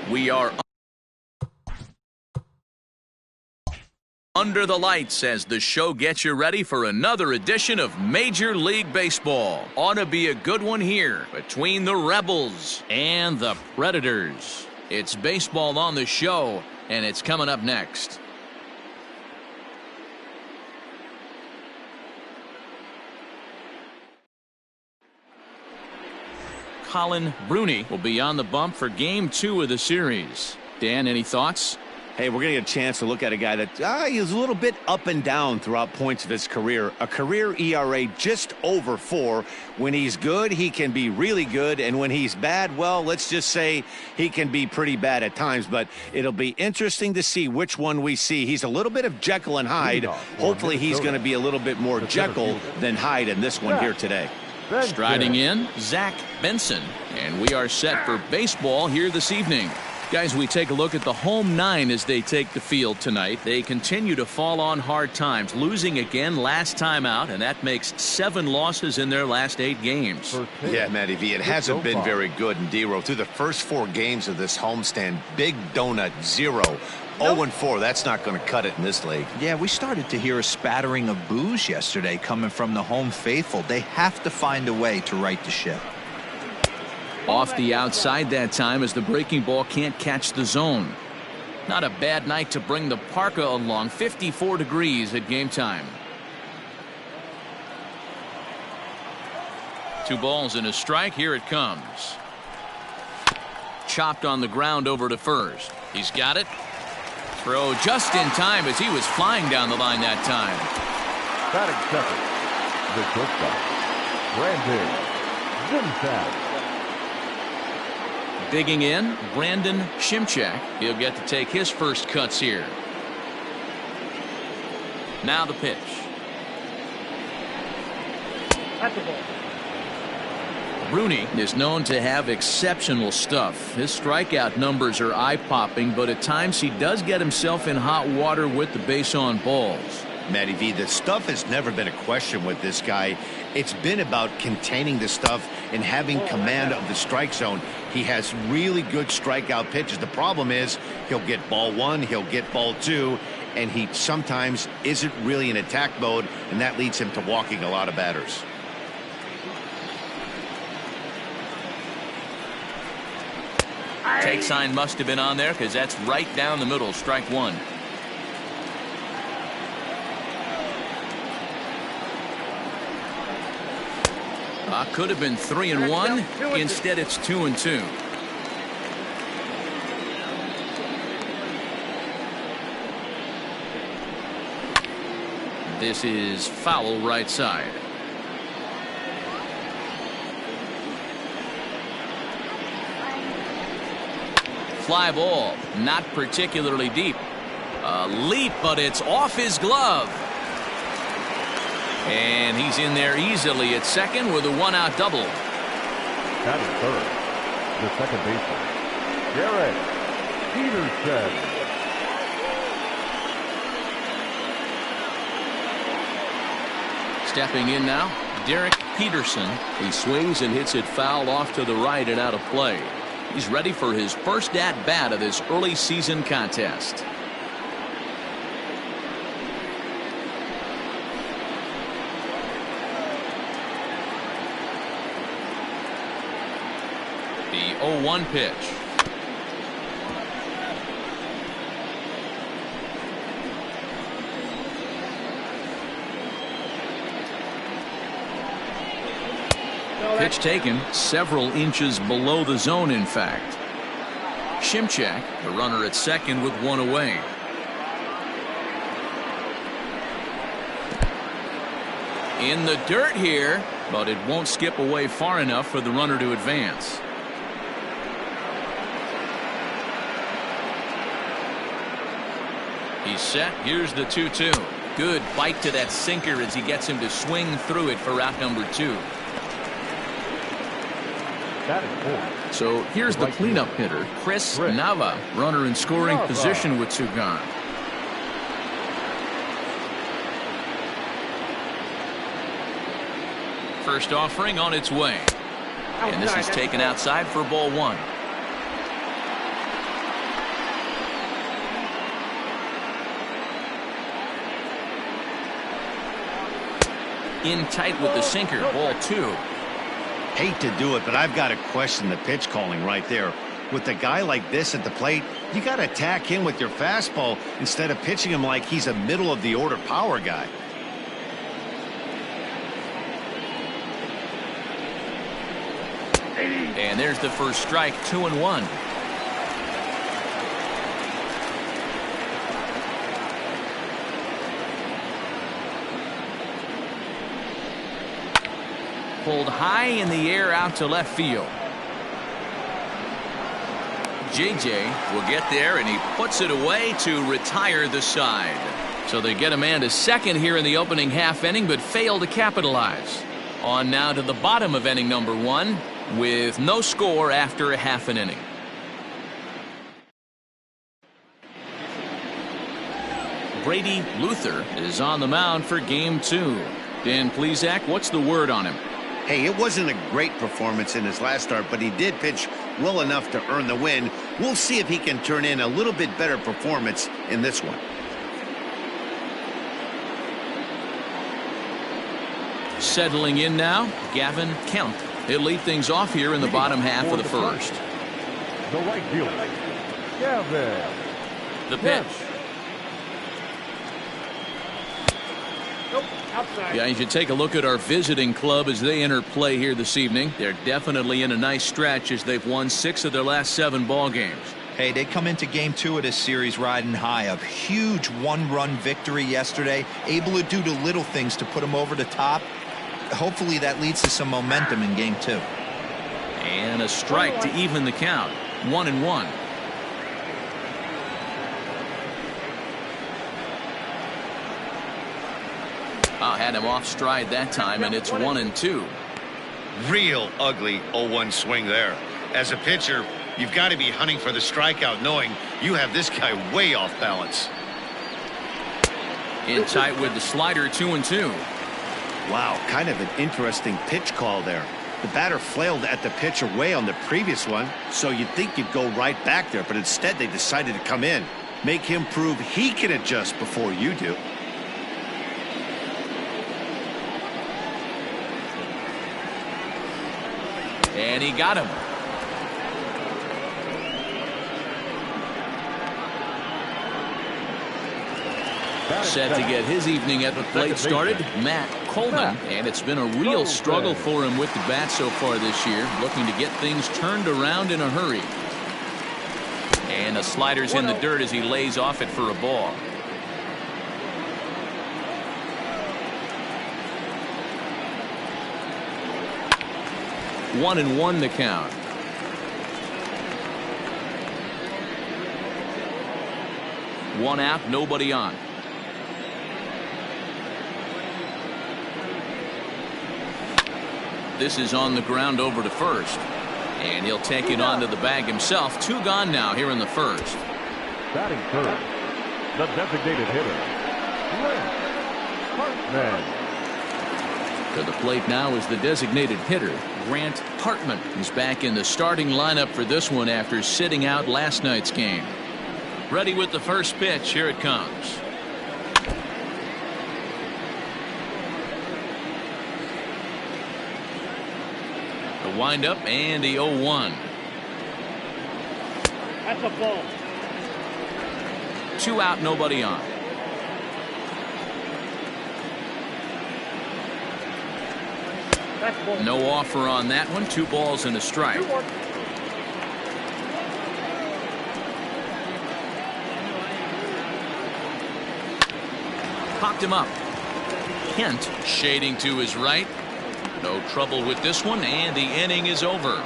We are under the lights as the show gets you ready for another edition of Major League Baseball. Ought to be a good one here between the Rebels and the Predators. It's baseball on the show, and it's coming up next. Colin Bruni will be on the bump for Game 2 of the series. Dan, any thoughts? Hey, we're going to get a chance to look at a guy that he's a little bit up and down throughout points of his career. A career ERA just over 4. When he's good, he can be really good. And when he's bad, well, let's just say he can be pretty bad at times. But it'll be interesting to see which one we see. He's a little bit of Jekyll and Hyde. Hopefully he's going to be a little bit more Jekyll than Hyde in this one here today. Striding in, Zach Benson. And we are set for baseball here this evening. Guys, we take a look at the home 9 as they take the field tonight. They continue to fall on hard times, losing again last time out, and that makes 7 losses in their last 8 games. Yeah, Matty V, it hasn't been very good in D-Row. Through the first 4 games of this homestand, big donut 0. 0-4, that's not going to cut it in this league. Yeah, we started to hear a spattering of boos yesterday coming from the home faithful. They have to find a way to right the ship. Off the outside that time as the breaking ball can't catch the zone. Not a bad night to bring the parka along. 54 degrees at game time. 2 balls and a strike. Here it comes. Chopped on the ground over to first. He's got it. Throw just in time as he was flying down the line that time. Batting second, the shortstop, Brandon Shimchak. Digging in, Brandon Shimchak. He'll get to take his first cuts here. Now the pitch. At the ball. Bruni is known to have exceptional stuff. His strikeout numbers are eye-popping, but at times he does get himself in hot water with the base on balls. Matty V, the stuff has never been a question with this guy. It's been about containing the stuff and having command of the strike zone. He has really good strikeout pitches. The problem is he'll get ball 1, he'll get ball 2, and he sometimes isn't really in attack mode, and that leads him to walking a lot of batters. Take sign must have been on there because that's right down the middle. Strike 1. Could have been 3-1. Instead, it's 2-2. This is foul right side. Fly ball, not particularly deep. A leap, but it's off his glove. And he's in there easily at second with a 1-out double. That is third, the second baseman, Derek Peterson. Stepping in now, Derek Peterson. He swings and hits it foul off to the right and out of play. He's ready for his first at-bat of this early season contest. The 0-1 pitch. Pitch taken several inches below the zone, in fact. Shimchak, the runner at second with 1 away. In the dirt here, but it won't skip away far enough for the runner to advance. He's set. Here's the 2-2. Good bite to that sinker as he gets him to swing through it for out number 2. So here's the cleanup hitter, Chris Nava, runner in scoring position with 2 gone. First offering on its way. And this is taken outside for ball 1. In tight with the sinker, ball 2. Hate to do it, but I've got to question the pitch calling right there. With a guy like this at the plate, you got to attack him with your fastball instead of pitching him like he's a middle of the order power guy. And there's the first strike, 2-1. Pulled high in the air out to left field. JJ will get there, and he puts it away to retire the side. So they get a man to second here in the opening half inning, but fail to capitalize. On now to the bottom of inning number 1 with no score after a half an inning. Brady Luther is on the mound for game 2. Dan Plesac, what's the word on him? Hey, it wasn't a great performance in his last start, but he did pitch well enough to earn the win. We'll see if he can turn in a little bit better performance in this one. Settling in now, Gavin Kemp. He'll lead things off here in the bottom half of the first. The right fielder, Gavin. The pitch. Guys, you take a look at our visiting club as they enter play here this evening. They're definitely in a nice stretch as they've won 6 of their last 7 ball games. Hey, they come into game 2 of this series riding high. A huge 1-run victory yesterday, able to do the little things to put them over the top. Hopefully that leads to some momentum in game 2. And a strike to even the count. 1-1. Had him off stride that time, and it's 1-2. Real ugly 0-1 swing there. As a pitcher, you've got to be hunting for the strikeout, knowing you have this guy way off balance. In tight with the slider, 2-2. Wow, kind of an interesting pitch call there. The batter flailed at the pitch away on the previous one, so you'd think you'd go right back there, but instead they decided to come in. Make him prove he can adjust before you do. And he got him. Set to get his evening at the plate started, Matt Coleman. And it's been a real struggle for him with the bat so far this year, looking to get things turned around in a hurry. And the slider's in the dirt as he lays off it for a ball. One and one the count. One out, nobody on. This is on the ground over to first. And he'll take it onto the bag himself. 2 gone now here in the first. Batting third, the designated hitter, Hartman. To the plate now is the designated hitter, Grant Hartman. He's back in the starting lineup for this one after sitting out last night's game. Ready with the first pitch. Here it comes. The windup and the 0-1. That's a ball. 2 out, nobody on. No offer on that one. 2 balls and a strike. Popped him up. Kent shading to his right. No trouble with this one, and the inning is over.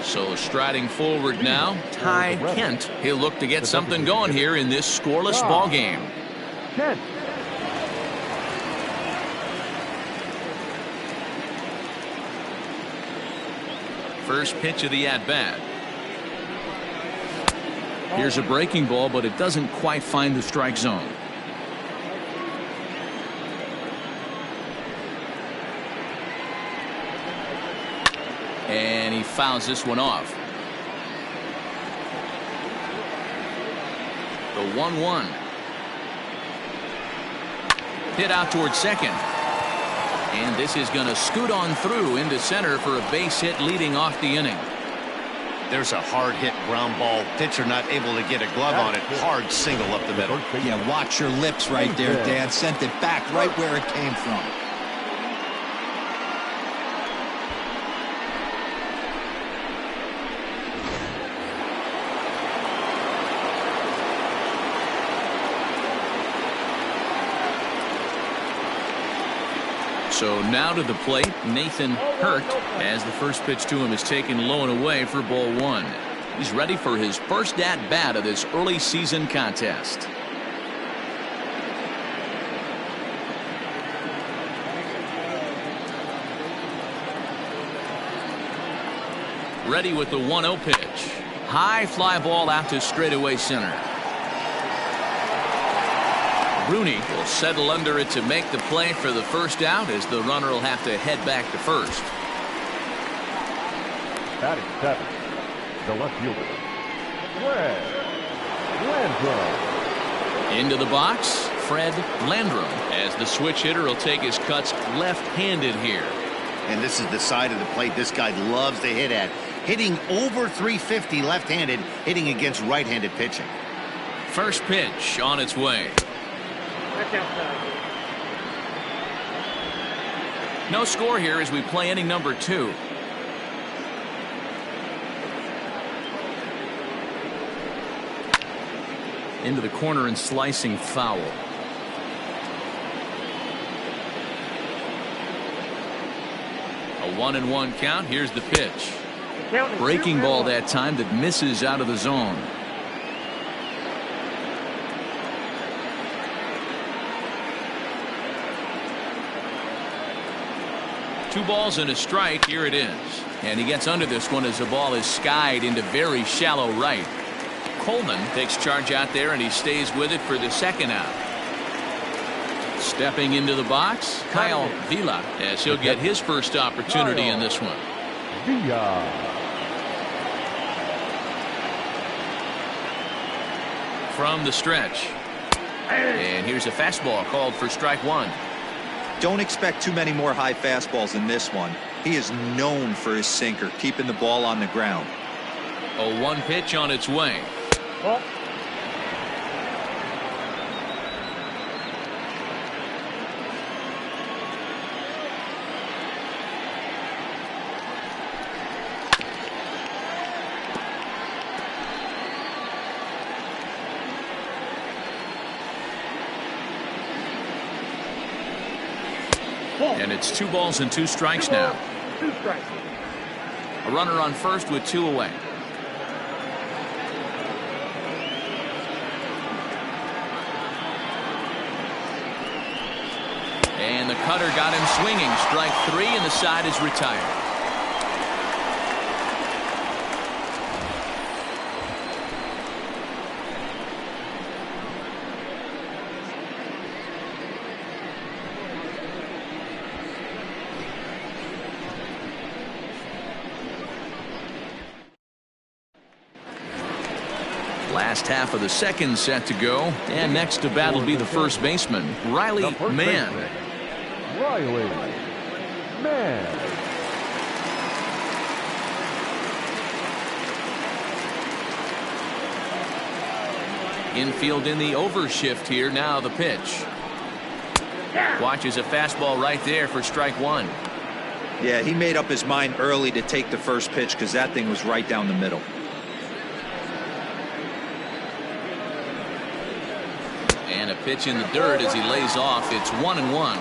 So striding forward now, Ty Kent. He'll look to get something going here in this scoreless ball game. Kent. First pitch of the at-bat. Here's a breaking ball, but it doesn't quite find the strike zone. And he fouls this one off. The 1-1. Hit out towards second. And this is going to scoot on through into center for a base hit leading off the inning. There's a hard hit ground ball. Pitcher not able to get a glove on it. Hard single up the middle. Yeah, watch your lips right there, Dan. Sent it back right where it came from. So now to the plate, Nathan Hurt, as the first pitch to him is taken low and away for ball one. He's ready for his first at bat of this early season contest. Ready with the 1-0 pitch. High fly ball out to straightaway center. Rooney will settle under it to make the play for the first out, as the runner will have to head back to first. Batting seven, the left fielder, Fred Landrum. Into the box, Fred Landrum, as the switch hitter will take his cuts left-handed here. And this is the side of the plate this guy loves to hit at. Hitting over 350 left-handed, hitting against right-handed pitching. First pitch on its way. No score here as we play inning number 2. Into the corner and slicing foul. A 1-1 count. Here's the pitch. Breaking ball that time that misses out of the zone. Two balls and a strike. Here it is. And he gets under this one as the ball is skied into very shallow right. Coleman takes charge out there, and he stays with it for the second out. Stepping into the box, Kyle Vila, as he'll get his first opportunity in this one. From the stretch. And here's a fastball called for strike one. Don't expect too many more high fastballs in this one. He is known for his sinker, keeping the ball on the ground. A 1 pitch on its way. And it's 2 balls and 2 strikes now. A runner on first with 2 away. And the cutter got him swinging. Strike 3, and the side is retired. Last half of the second set to go, and next to bat will be the first baseman, Riley Mann. Riley Mann. Infield in the overshift here. Now the pitch. Watches a fastball right there for strike 1. Yeah, he made up his mind early to take the first pitch because that thing was right down the middle. And a pitch in the dirt as he lays off. It's 1-1.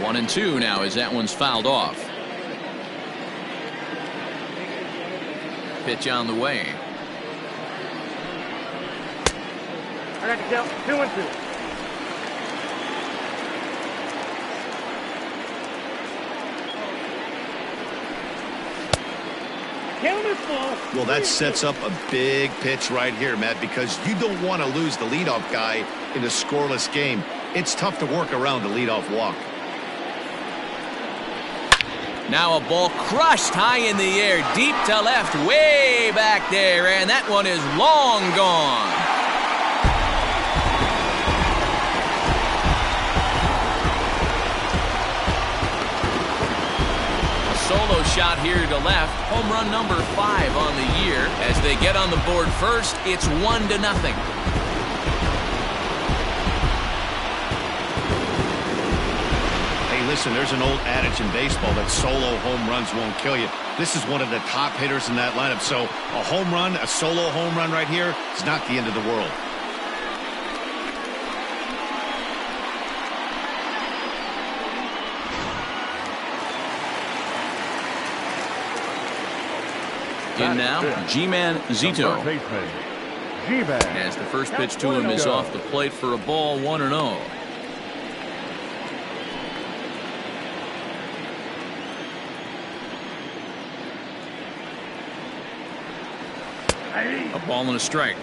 One and 2 now as that one's fouled off. Pitch on the way. I got to count 2-2. Well, that sets up a big pitch right here, Matt, because you don't want to lose the leadoff guy in a scoreless game. It's tough to work around a leadoff walk. Now a ball crushed high in the air, deep to left, way back there, and that one is long gone. A solo shot here to left, home run number 5 on the year. As they get on the board first, it's 1-0. Listen, there's an old adage in baseball that solo home runs won't kill you. This is one of the top hitters in that lineup, so a home run, a solo home run right here is not the end of the world. In now, G-Man Zito. G-Man. As the first pitch to him is off the plate for a ball, 1-0. A ball and a strike.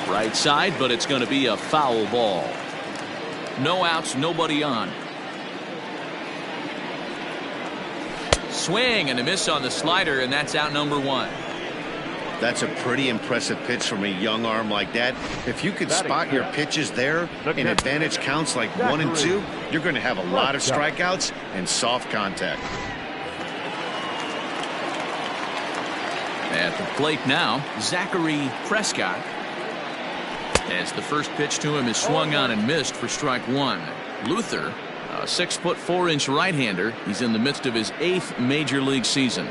Right side, but it's going to be a foul ball. No outs, nobody on. Swing and a miss on the slider, and that's out number 1. That's a pretty impressive pitch from a young arm like that. If you could spot your pitches there in advantage counts like 1 and 2, you're going to have a lot of strikeouts and soft contact. At the plate now, Zachary Prescott. As the first pitch to him is swung on and missed for strike 1. Luther, a 6'4" right-hander. He's in the midst of his 8th major league season.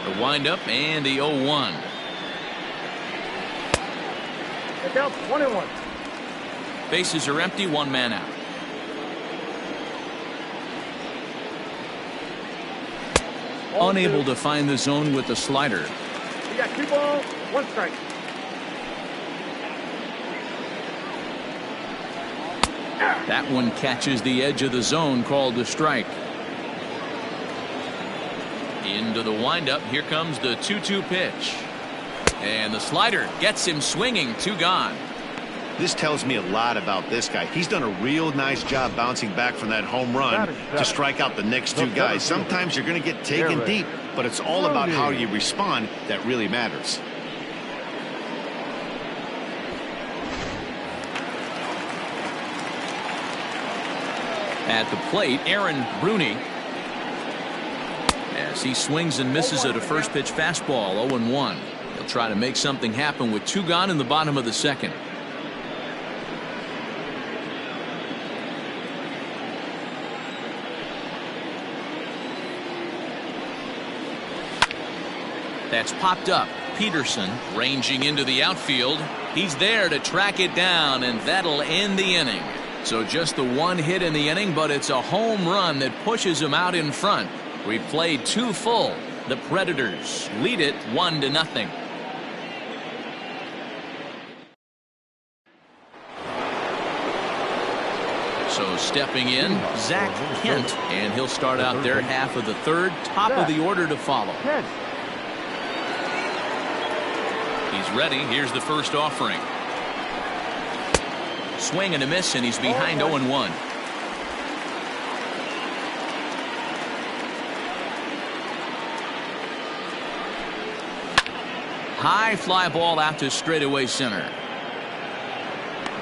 The windup and the 0-1. It's out 1-1. Bases are empty, 1 man out. Unable to find the zone with the slider. You got 2 balls, 1 strike. That one catches the edge of the zone, called the strike. Into the windup. Here comes the 2-2 pitch. And the slider gets him swinging. 2 gone. This tells me a lot about this guy. He's done a real nice job bouncing back from that home run to strike out the next 2 guys. Sometimes you're going to get taken deep, but it's all about how you respond that really matters. At the plate, Aaron Bruni. As he swings and misses at a first pitch fastball, 0-1. He'll try to make something happen with 2 gone in the bottom of the 2nd. That's popped up. Peterson ranging into the outfield. He's there to track it down, and that'll end the inning. So just the 1 hit in the inning, but it's a home run that pushes him out in front. We've played 2 full. The Predators lead it 1-0. So stepping in, Zach Kent, and he'll start out their half of the 3rd. Top of the order to follow. He's ready. Here's the first offering. Swing and a miss, and he's behind 0-1. High fly ball out to straightaway center.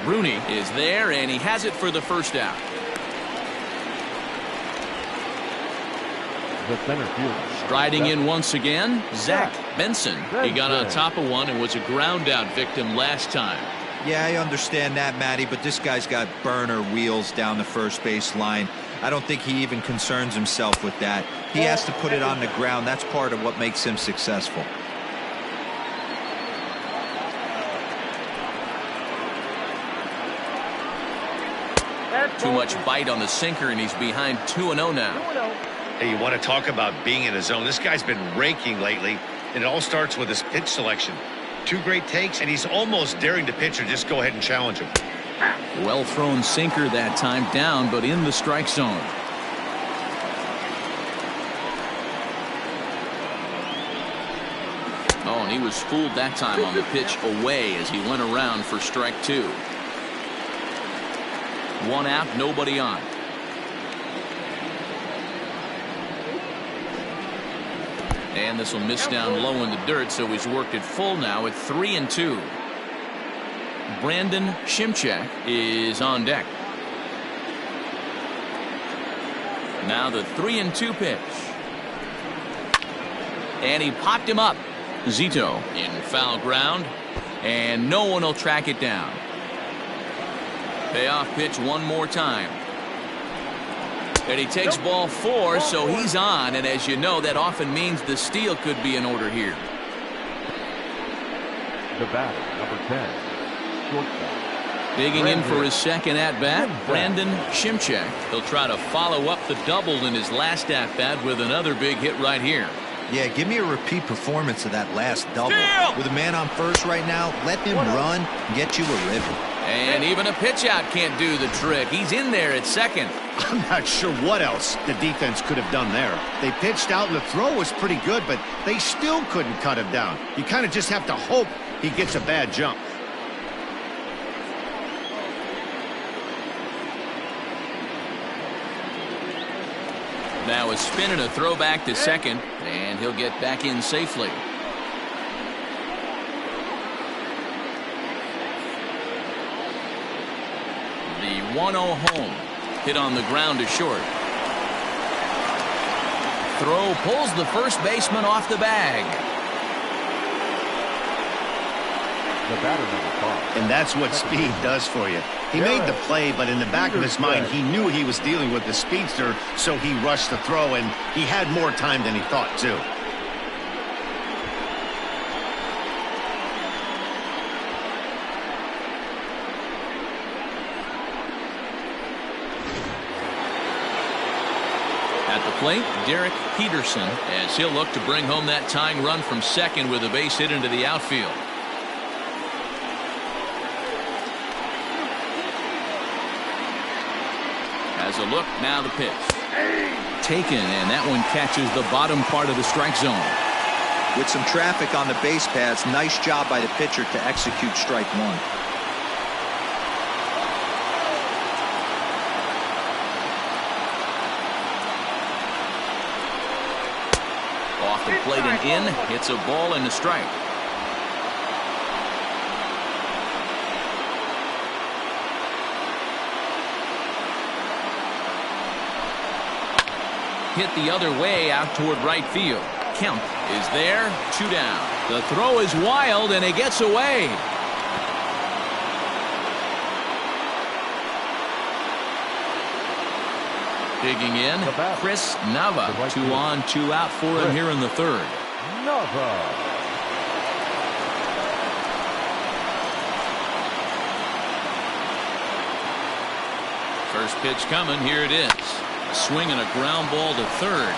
Bruni is there, and he has it for the first out. The center fielder. Striding in once again, Zach Benson. He got on top of one and was a ground out victim last time. Yeah, I understand that, Matty, but this guy's got burner wheels down the first base line. I don't think he even concerns himself with that. He has to put it on the ground. That's part of what makes him successful. Too much bite on the sinker, and he's behind 2-0 now. Hey, you want to talk about being in a zone? This guy's been raking lately, and it all starts with his pitch selection. 2 great takes, and he's almost daring the pitcher just go ahead and challenge him. Well thrown sinker that time, down but in the strike zone. Oh, and he was fooled that time on the pitch away as he went around for strike 2. One out, nobody on. And this will miss down low in the dirt, so he's worked it full now at 3-2. Brandon Shimchak is on deck. Now the 3-2 pitch. And he popped him up. Zito in foul ground, and no one will track it down. Payoff pitch one more time. And he takes ball 4, so he's on, and as you know, that often means the steal could be in order here. The batter, number 10, shortstop. Digging in for his second at-bat, Brandon Shimchak. He'll try to follow up the double in his last at-bat with another big hit right here. Yeah, give me a repeat performance of that last double. Steal! With a man on first right now, let him run and get you a ribbon. And even a pitch out can't do the trick. He's in there at second. I'm not sure what else the defense could have done there. They pitched out and the throw was pretty good, but they still couldn't cut him down. You kind of just have to hope he gets a bad jump. Now a spin and a throw back to second, and he'll get back in safely. The 1-0 home. Hit on the ground to short. Throw pulls the first baseman off the bag. The batter, number 5. And that's what speed does for you. He made the play, but in the back of his mind, he knew he was dealing with the speedster, so he rushed the throw, and he had more time than he thought, too. At the plate, Derek Peterson, as he'll look to bring home that tying run from second with a base hit into the outfield. As a look, now the pitch. Taken, and that one catches the bottom part of the strike zone. With some traffic on the base paths, nice job by the pitcher to execute strike 1. Off the plate and in, hits a ball and a strike. Hit the other way out toward right field. Kemp is there, 2 down. The throw is wild and it gets away. Digging in, Chris Nava. 2 on, 2 out for him here in the third. Nava. First pitch coming, here it is. Swinging a ground ball to third.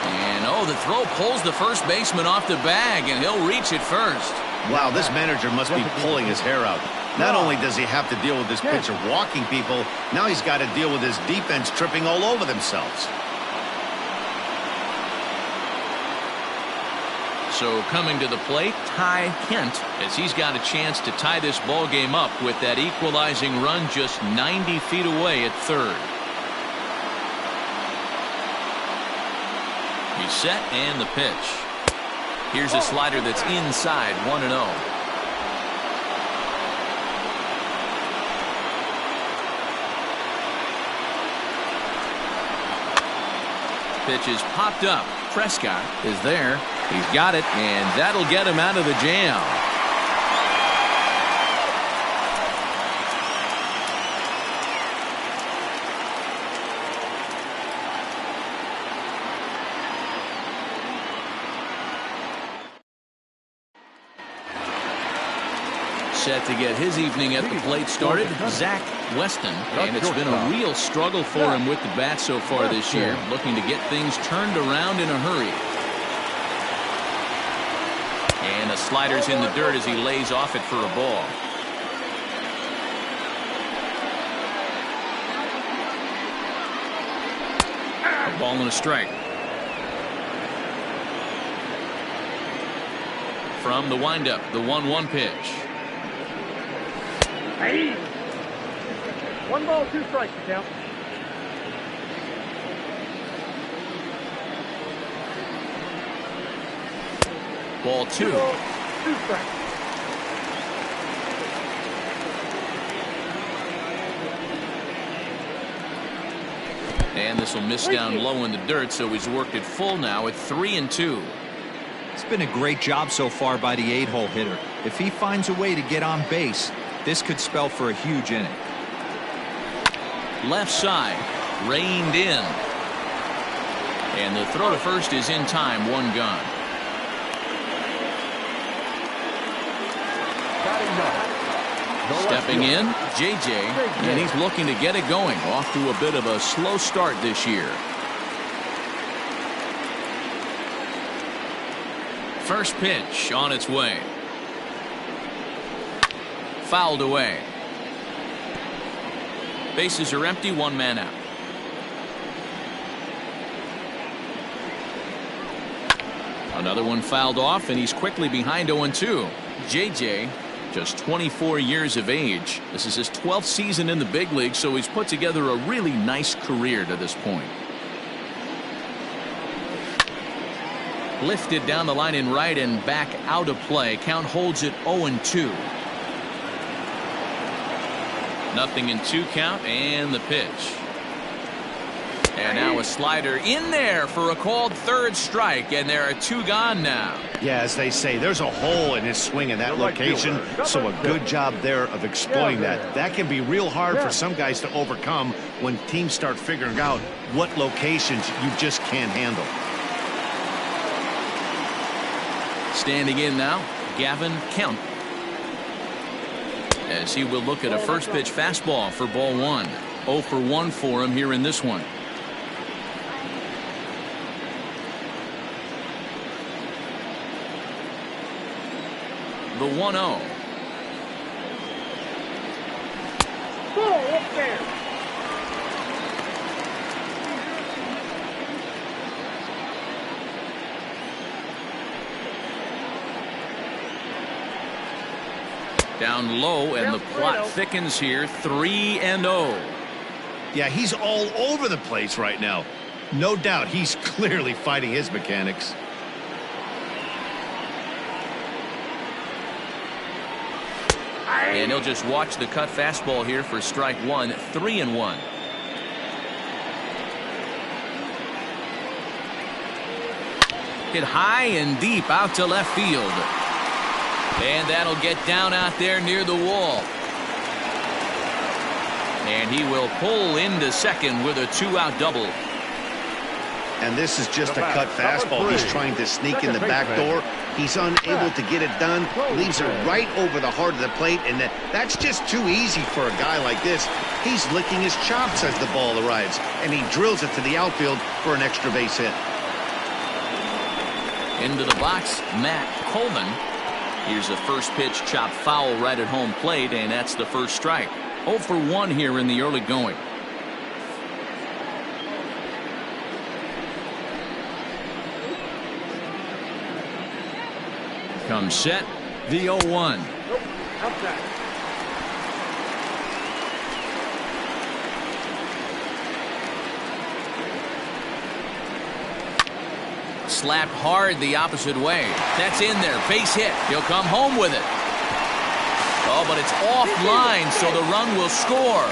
And oh, the throw pulls the first baseman off the bag, and he'll reach it first. Wow, this manager must be pulling his hair out. Not only does he have to deal with this pitcher walking people, now he's got to deal with his defense tripping all over themselves. So coming to the plate, Ty Kent, as he's got a chance to tie this ball game up with that equalizing run just 90 feet away at third. He's set and the pitch. Here's a slider that's inside, 1-0. Pitch is popped up. Prescott is there. He's got it, and that'll get him out of the jam. Set to get his evening at the plate started, Zach Weston, and it's been a real struggle for him with the bat so far this year, looking to get things turned around in a hurry. And the slider's in the dirt as he lays off it for a ball. Ball and a strike. From the windup, the 1-1 pitch. Hey. 1 ball, 2 strikes, count. Ball 2. 2 strikes. And this will miss down low in the dirt, so he's worked it full now at 3-2. It's been a great job so far by the 8-hole hitter. If he finds a way to get on base, this could spell for a huge inning. Left side, reined in. And the throw to first is in time, 1 gone. Stepping in, JJ, and he's looking to get it going. Off to a bit of a slow start this year. First pitch on its way. Fouled away. Bases are empty, 1 man out. Another one fouled off, and he's quickly behind 0-2. JJ, just 24 years of age. This is his 12th season in the big league, so he's put together a really nice career to this point. Lifted down the line in right and back out of play. Count holds it 0-2. Nothing in 2 count, and the pitch. And now a slider in there for a called 3rd strike, and there are 2 gone now. Yeah, as they say, there's a hole in his swing in that location, so a good job there of exploiting that. That can be real hard for some guys to overcome when teams start figuring out what locations you just can't handle. Standing in now, Gavin Kemp, as he will look at a first pitch fastball for ball 1. 0 for 1 for him here in this one. The 1-0. Ball up there. Down low, and the plot thickens here. 3-0. Yeah, he's all over the place right now. No doubt he's clearly fighting his mechanics. And he'll just watch the cut fastball here for strike 1. 3-1. Hit high and deep out to left field. And that'll get down out there near the wall. And he will pull into second with a 2-out double. And this is just a cut fastball. He's trying to sneak in the back door. He's unable to get it done. Leaves it right over the heart of the plate, and that's just too easy for a guy like this. He's licking his chops as the ball arrives, and he drills it to the outfield for an extra base hit. Into the box, Matt Coleman. Here's a first pitch chop foul right at home plate, and that's the first strike. 0 for 1 here in the early going. Comes set, the 0-1. Outside. Slapped hard the opposite way. That's in there. Base hit. He'll come home with it. Oh, but it's offline, so the run will score.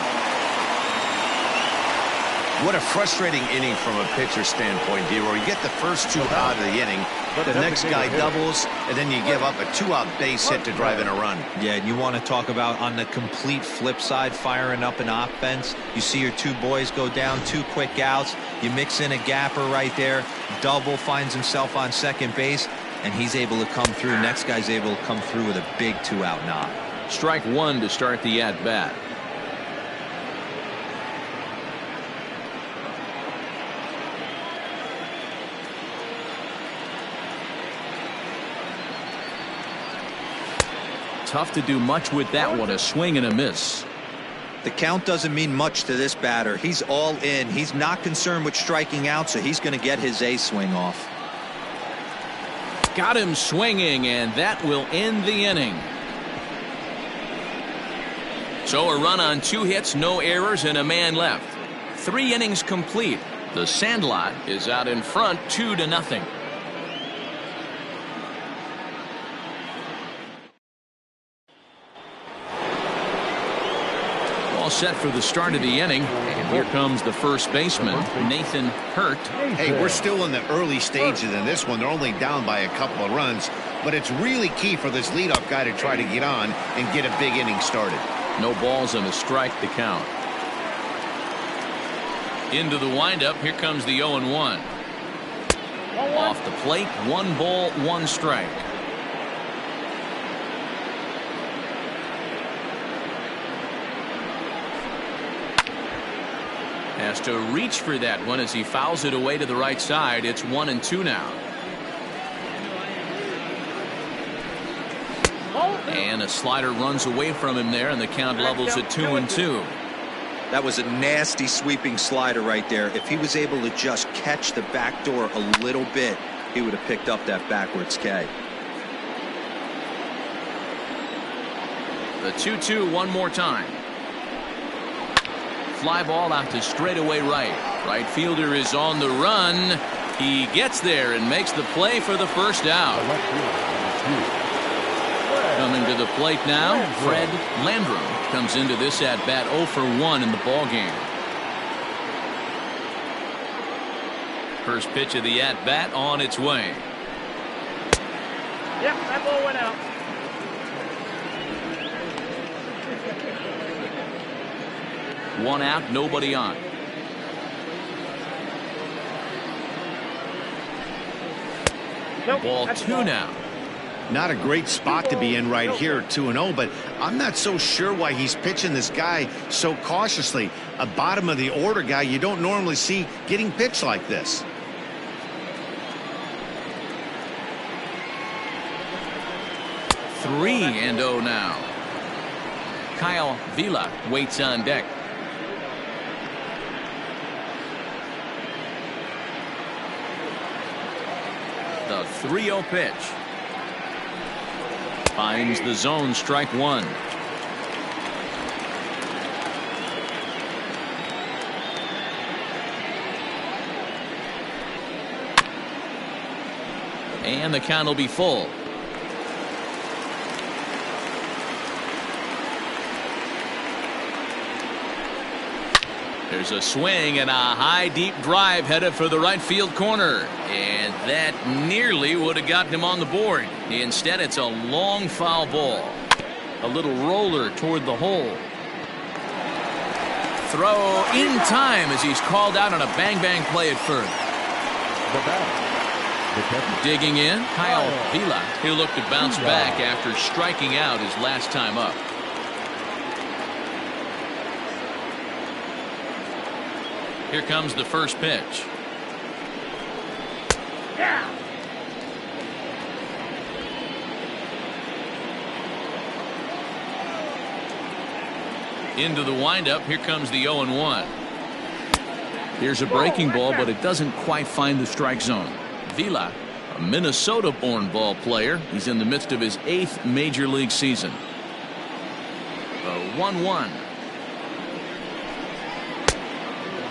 What a frustrating inning from a pitcher standpoint, D-Roy. You get the first 2 out of the inning, the next guy doubles, and then you give up a 2-out base hit to drive in a run. Yeah, and you want to talk about on the complete flip side, firing up an offense. You see your 2 boys go down, 2 quick outs. You mix in a gapper right there. Double, finds himself on second base, and he's able to come through. Next guy's able to come through with a big 2-out knock. Strike 1 to start the at-bat. Tough to do much with that one. A swing and a miss. The count doesn't mean much to this batter. He's all in. He's not concerned with striking out, so he's going to get his A swing off. Got him swinging, and that will end the inning. So a run on 2 hits, no errors, and a man left. 3 innings complete. The Sandlot is out in front 2-0. All set for the start of the inning, and here comes the first baseman, Nathan Hurt. Hey, we're still in the early stages in this one. They're only down by a couple of runs, but it's really key for this leadoff guy to try to get on and get a big inning started. No balls and a strike to count. Into the windup, here comes the 0-1. Off the plate, 1 ball, 1 strike. Has to reach for that one as he fouls it away to the right side. It's 1-2 now. And a slider runs away from him there, and the count levels at 2-2. That was a nasty sweeping slider right there. If he was able to just catch the back door a little bit, he would have picked up that backwards K. The 2-2 one more time. Fly ball out to straightaway right. Right fielder is on the run. He gets there and makes the play for the first out. Coming to the plate now, Fred Landrum comes into this at bat 0 for 1 in the ball game. First pitch of the at bat on its way. Yep, that ball went out. One out, nobody on. Nope, Ball that's 2 now. Not a great spot to be in right here, 2-0, but I'm not so sure why he's pitching this guy so cautiously. A bottom of the order guy you don't normally see getting pitched like this. Three and 0 now. Kyle Vila waits on deck. The 3-0 pitch. Finds the zone, strike 1. And the count will be full. There's a swing and a high deep drive headed for the right field corner, and that nearly would have gotten him on the board. Instead, it's a long foul ball. A little roller toward the hole. Throw in time as he's called out on a bang play at first. Digging in, Kyle Vila. He'll look to bounce back after striking out his last time up. Here comes the first pitch. Yeah. Into the windup. Here comes the 0-1. Here's a breaking ball, but it doesn't quite find the strike zone. Vila, a Minnesota-born ball player. He's in the midst of his 8th major league season. The 1-1.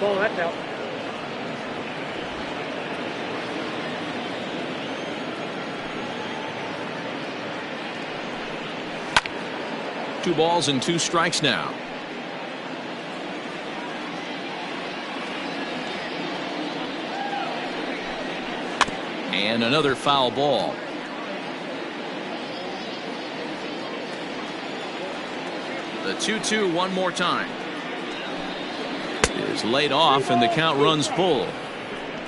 Oh, that's out. Two balls and 2 strikes now. And another foul ball. The 2-2 one more time. Is laid off and the count runs full.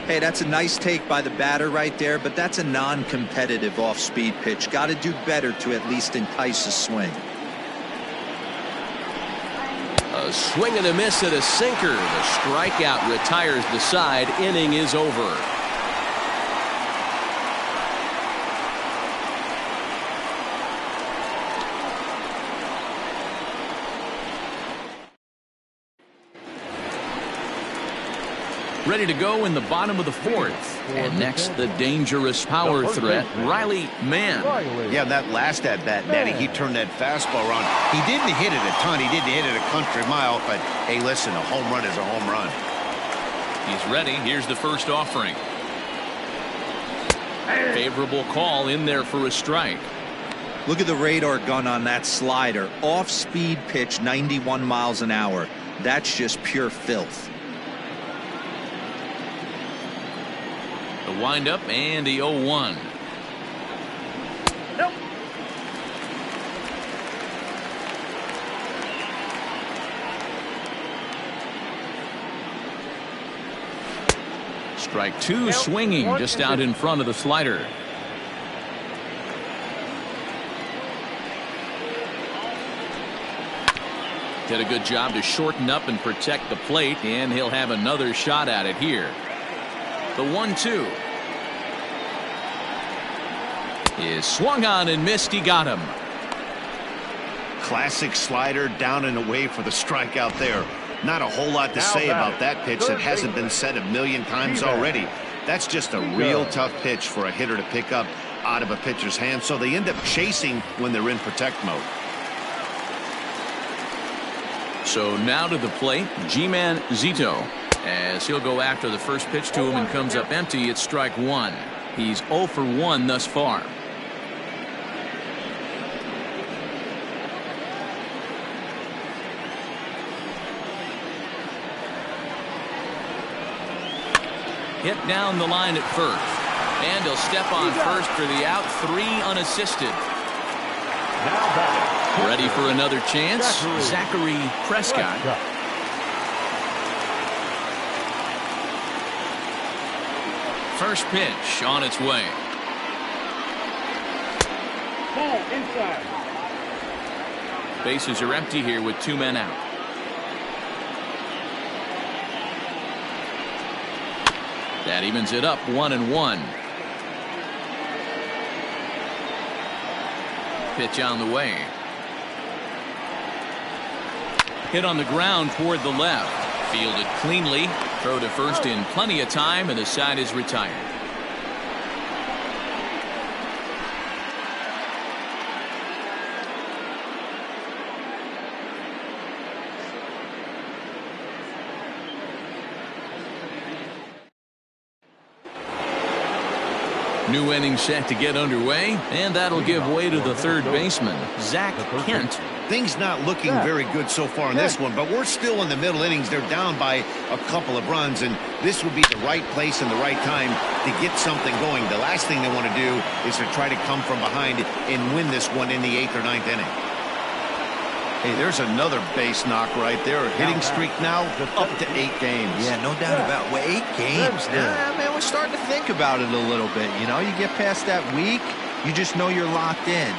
Hey, that's a nice take by the batter right there, but that's a non-competitive off-speed pitch. Got to do better to at least entice a swing. A swing and a miss at a sinker. The strikeout retires the side. Inning is over. Ready to go in the bottom of the fourth. And next, the dangerous power threat, Riley Mann. Yeah, that last at-bat, Matty, he turned that fastball around. He didn't hit it a ton. He didn't hit it a country mile. But, hey, listen, a home run is a home run. He's ready. Here's the first offering. Favorable call in there for a strike. Look at the radar gun on that slider. Off-speed pitch, 91 miles an hour. That's just pure filth. The windup and the 0-1. Nope. Strike two, swinging just out in front of the slider. Did a good job to shorten up and protect the plate, and he'll have another shot at it here. The 1-2 is swung on and missed. He got him. Classic slider down and away for the strikeout there. Not a whole lot to say about that pitch that hasn't been said a million times already. That's just a real tough pitch for a hitter to pick up out of a pitcher's hand, so they end up chasing when they're in protect mode. So now to the plate, G-Man Zito, as he'll go after the first pitch to him and comes up empty. It's strike one. He's 0 for 1 thus far. Hit down the line at first, and he'll step on first for the out. 3 unassisted. Ready for another chance, Zachary Prescott. First pitch on its way. Ball inside. Bases are empty here with 2 men out. That evens it up, 1-1. Pitch on the way. Hit on the ground toward the left. Fielded cleanly. Throw to first in plenty of time, and the side is retired. New inning set to get underway, and that'll give way to the third baseman, Zach Kent. Things not looking very good so far in this one, but we're still in the middle innings. They're down by a couple of runs, and this would be the right place and the right time to get something going. The last thing they want to do is to try to come from behind and win this one in the 8th or 9th inning. Hey, there's another base knock right there. Hitting streak now up to 8 games. Yeah, no doubt about it. Well, 8 games. Nah, man, we're starting to think about it a little bit. You know, you get past that week, you just know you're locked in.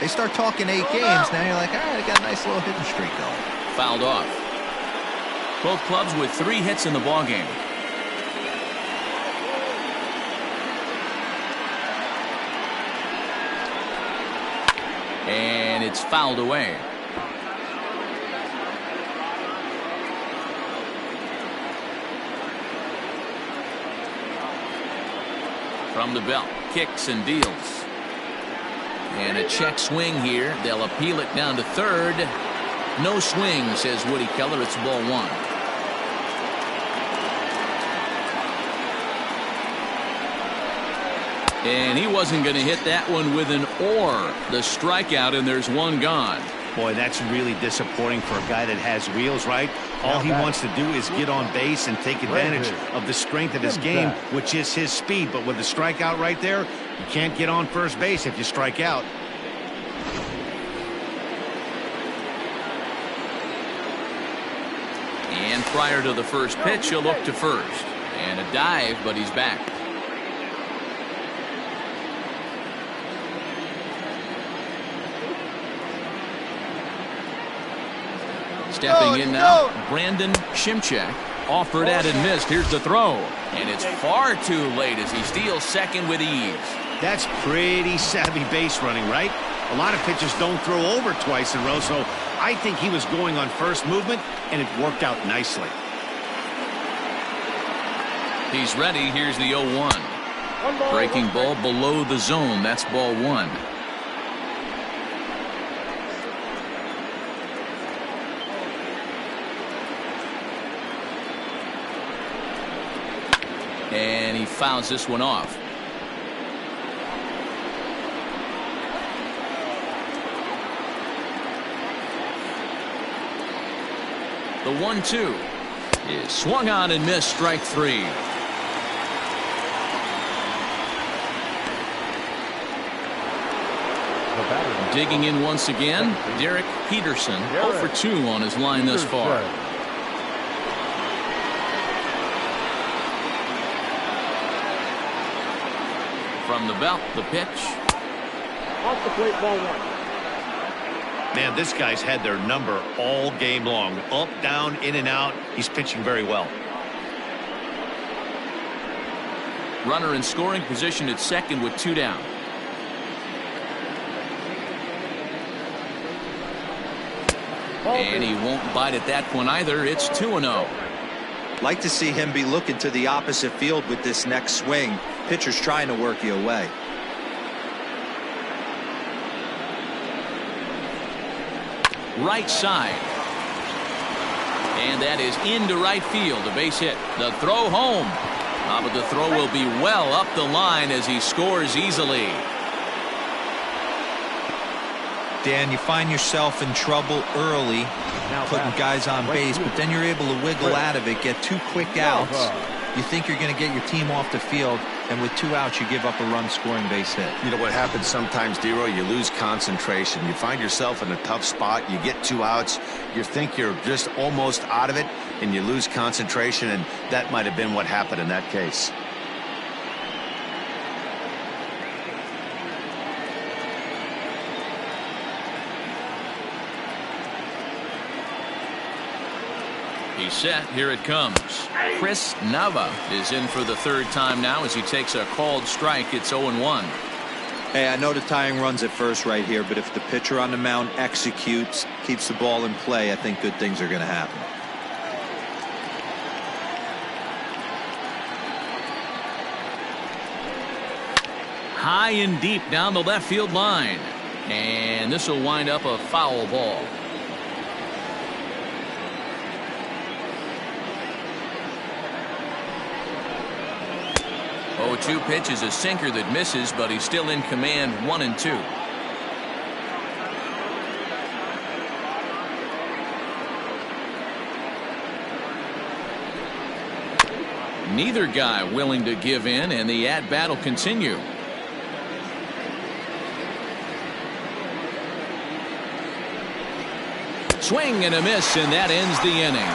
They start talking 8 games, now you're like, all right, I got a nice little hitting streak going. Fouled off. Both clubs with 3 hits in the ballgame. And it's fouled away. From the belt, kicks and deals. And a check swing here. They'll appeal it down to third. No swing, says Woody Keller. It's ball 1. And he wasn't going to hit that one with an or. The strikeout, and there's 1 gone. Boy, that's really disappointing for a guy that has wheels, right? All he wants to do is get on base and take advantage of the strength of his game, which is his speed. But with the strikeout right there, you can't get on first base if you strike out. And prior to the first pitch, he'll look to first. And a dive, but he's back. Stepping in now, Brandon Shimchak. Offered at and missed. Here's the throw. And it's far too late as he steals second with ease. That's pretty savvy base running, right? A lot of pitchers don't throw over twice in a row, so I think he was going on first movement, and it worked out nicely. He's ready. Here's the 0-1. Breaking ball below the zone. That's ball 1. And he fouls this one off. The 1-2 is swung on and missed. Strike 3. Digging in once again, Derek Peterson, 0 for 2 on his line thus far. From the belt, the pitch. Off the plate, ball 1. Man, this guy's had their number all game long. Up, down, in and out. He's pitching very well. Runner in scoring position at second with 2 down. And he won't bite at that one either. It's 2-0. Like to see him be looking to the opposite field with this next swing. Pitcher's trying to work you away. Right side. And that is into right field. A base hit. The throw home. But the throw will be well up the line as he scores easily. Dan, you find yourself in trouble early putting guys on base, but then you're able to wiggle out of it, get 2 quick outs. You think you're going to get your team off the field, and with 2 outs, you give up a run-scoring base hit. You know what happens sometimes, Dero? You lose concentration. You find yourself in a tough spot. You get 2 outs. You think you're just almost out of it, and you lose concentration, and that might have been what happened in that case. He's set. Here it comes. Chris Nava is in for the 3rd time now as he takes a called strike. It's 0-1. Hey, I know the tying runs at first right here, but if the pitcher on the mound executes, keeps the ball in play, I think good things are going to happen. High and deep down the left field line. And this will wind up a foul ball. Oh, 2 pitch is a sinker that misses, but he's still in command. 1-2. Neither guy willing to give in, and the at-bat will continue. Swing and a miss, and that ends the inning.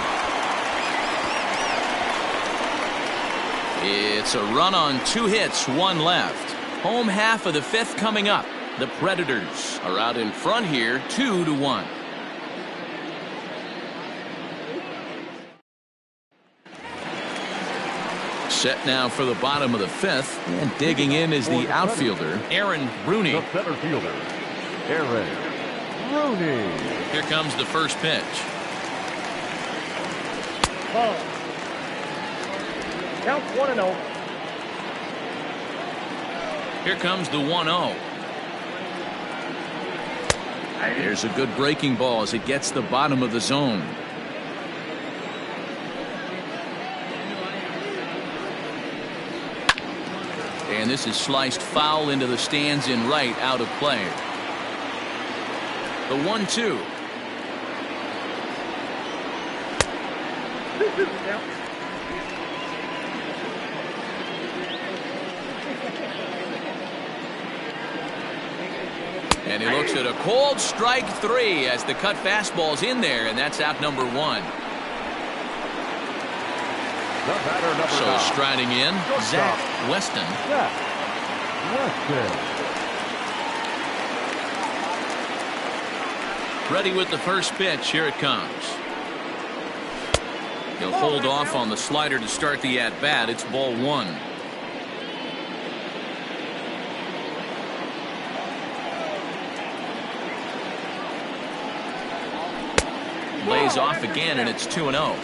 It's a run on 2 hits, 1 left. Home half of the 5th coming up. The Predators are out in front here, 2-1. Set now for the bottom of the 5th, and digging in is the outfielder, Aaron Rooney. The center fielder, Aaron Rooney. Here comes the first pitch. Ball. Count 1-0. Here comes the 1-0. There's a good breaking ball as it gets the bottom of the zone. And this is sliced foul into the stands in right, out of play. The 1-2. And he looks at a cold strike 3 as the cut fastball's in there, and that's out number 1. The batter number So 9. striding in, Zach Weston. Zach Weston. Ready with the first pitch. Here it comes. He'll hold off on the slider to start the at-bat. It's ball 1. Lays off again, and it's 2-0.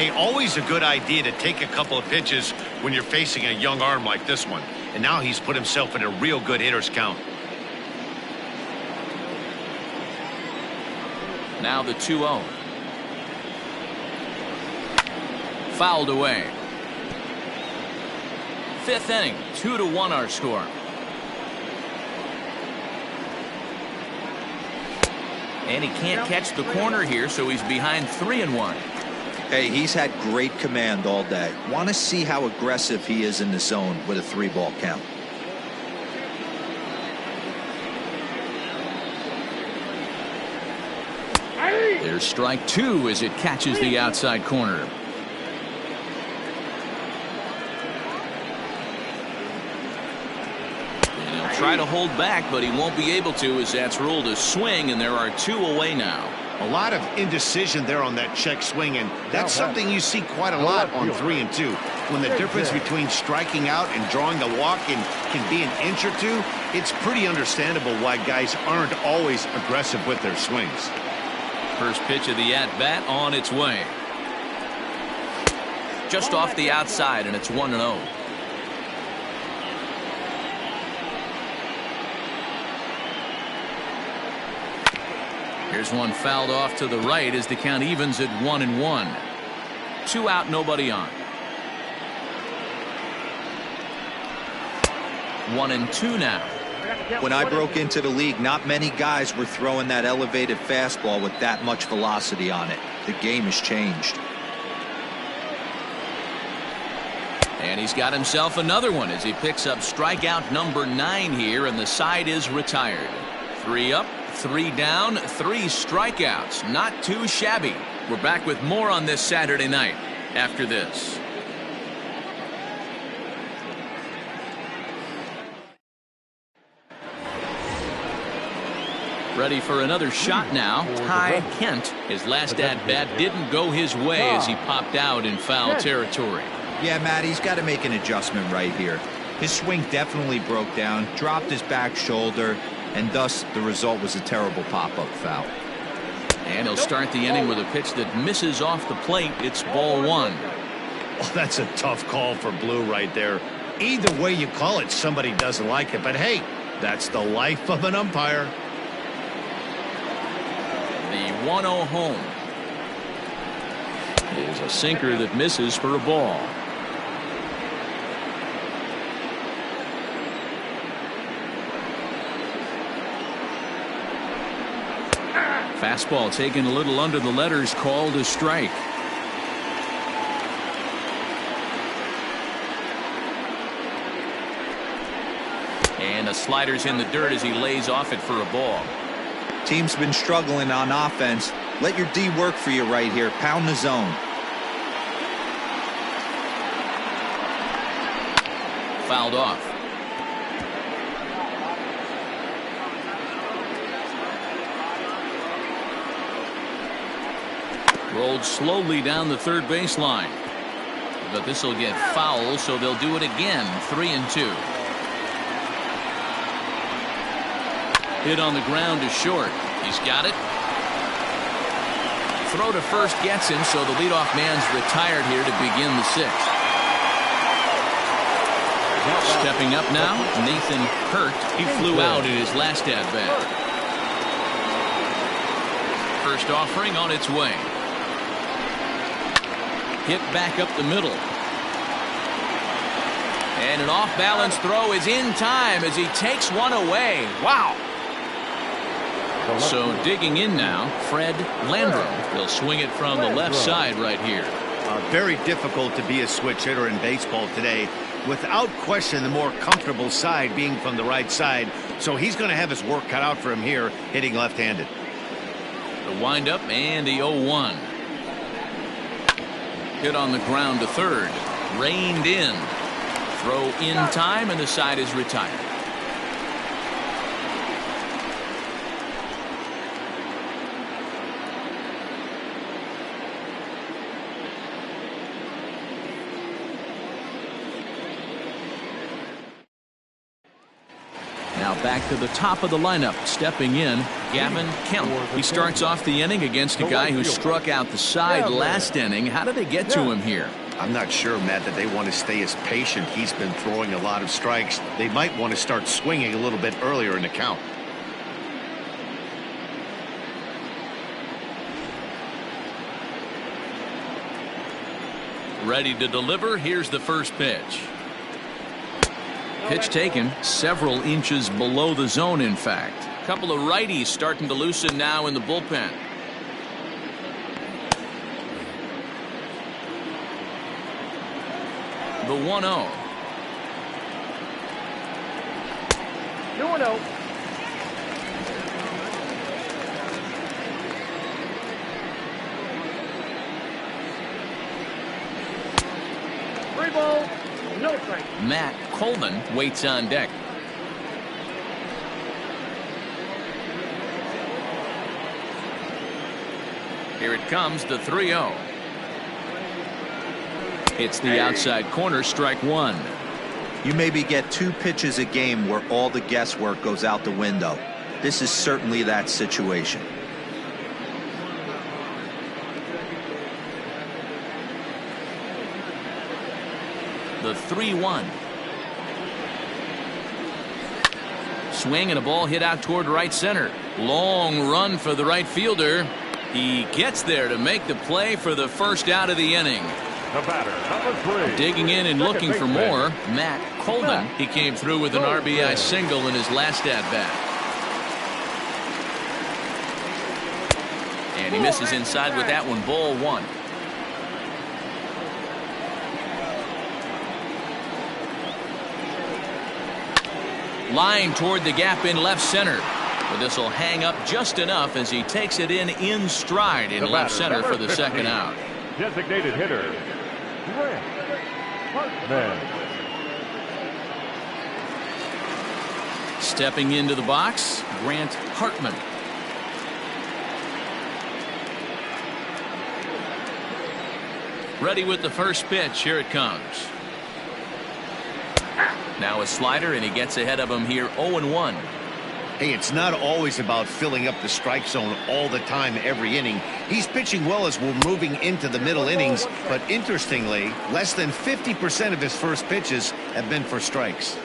Hey, always a good idea to take a couple of pitches when you're facing a young arm like this one. And now he's put himself in a real good hitter's count. Now the 2-0. Fouled away. Fifth inning, 2-1 our score. And he can't catch the corner here, so he's behind 3-1. Hey, he's had great command all day. Want to see how aggressive he is in the zone with a 3-ball count. There's strike 2 as it catches the outside corner. And he'll try to hold back, but he won't be able to, as that's ruled a swing, and there are 2 away now. A lot of indecision there on that check swing, and that's something you see quite a lot on 3 and 2. When the difference between striking out and drawing a walk can be an inch or two, it's pretty understandable why guys aren't always aggressive with their swings. First pitch of the at-bat on its way. Just off the outside, and it's 1-0. Here's one fouled off to the right as the count evens at 1-1. 2 out, nobody on. 1-2 now. When I broke into the league, not many guys were throwing that elevated fastball with that much velocity on it. The game has changed. And he's got himself another one as he picks up strikeout number 9 here, and the side is retired. 3 up, 3 down, 3 strikeouts. Not too shabby. We're back with more on this Saturday night after this. Ready for another shot now. Ty Kent. His last at-bat didn't go his way as he popped out in foul territory. Yeah, Matt, he's got to make an adjustment right here. His swing definitely broke down, dropped his back shoulder, and thus the result was a terrible pop-up foul. And he'll start the inning with a pitch that misses off the plate. It's ball 1. Oh, that's a tough call for Blue right there. Either way you call it, somebody doesn't like it. But hey, that's the life of an umpire. The 1-0 home is a sinker that misses for a ball. Fastball taken a little under the letters, called a strike. And the slider's in the dirt as he lays off it for a ball. Team's been struggling on offense. Let your D work for you right here. Pound the zone. Fouled off. Rolled slowly down the third baseline. But this will get foul, so they'll do it again. 3-2. Hit on the ground to short. He's got it. Throw to first gets him, so the leadoff man's retired here to begin the 6th. Stepping up now, Nathan Hurt. He flew out in his last at-bat. First offering on its way. Hit back up the middle. And an off-balance throw is in time as he takes one away. Wow. So digging in now, Fred Landrum. He'll swing it from the left side right here. Very difficult to be a switch hitter in baseball today. Without question, the more comfortable side being from the right side. So he's going to have his work cut out for him here, hitting left-handed. The windup and the 0-1. Hit on the ground to third. Reined in. Throw in time, and the side is retired. Now back to the top of the lineup, stepping in, Gavin Kemp. He starts off the inning against a guy who struck out the side last inning. How did they get to him here? I'm not sure, Matt, that they want to stay as patient. He's been throwing a lot of strikes. They might want to start swinging a little bit earlier in the count. Ready to deliver. Here's the first pitch. Pitch taken several inches below the zone, in fact. A couple of righties starting to loosen now in the bullpen. The 1-0. 2-0. Three ball, no strike. Matt Coleman waits on deck. Here it comes, the 3-0. It's the outside corner, strike one. You maybe get 2 pitches a game where all the guesswork goes out the window. This is certainly that situation. The 3-1. Swing and a ball hit out toward right center. Long run for the right fielder. He gets there to make the play for the first out of the inning. The batter, number 3. Digging in and looking for more, Matt Coleman. He came through with an RBI single in his last at-bat. And he misses inside with that one, ball one. Line toward the gap in left center. But this will hang up just enough as he takes it in stride in left center for the second out. Designated hitter, Grant Hartman. Stepping into the box, Grant Hartman. Ready with the first pitch. Here it comes. Now a slider, and he gets ahead of him here, 0-1. Hey, it's not always about filling up the strike zone all the time every inning. He's pitching well as we're moving into the middle innings, but interestingly, less than 50% of his first pitches have been for strikes.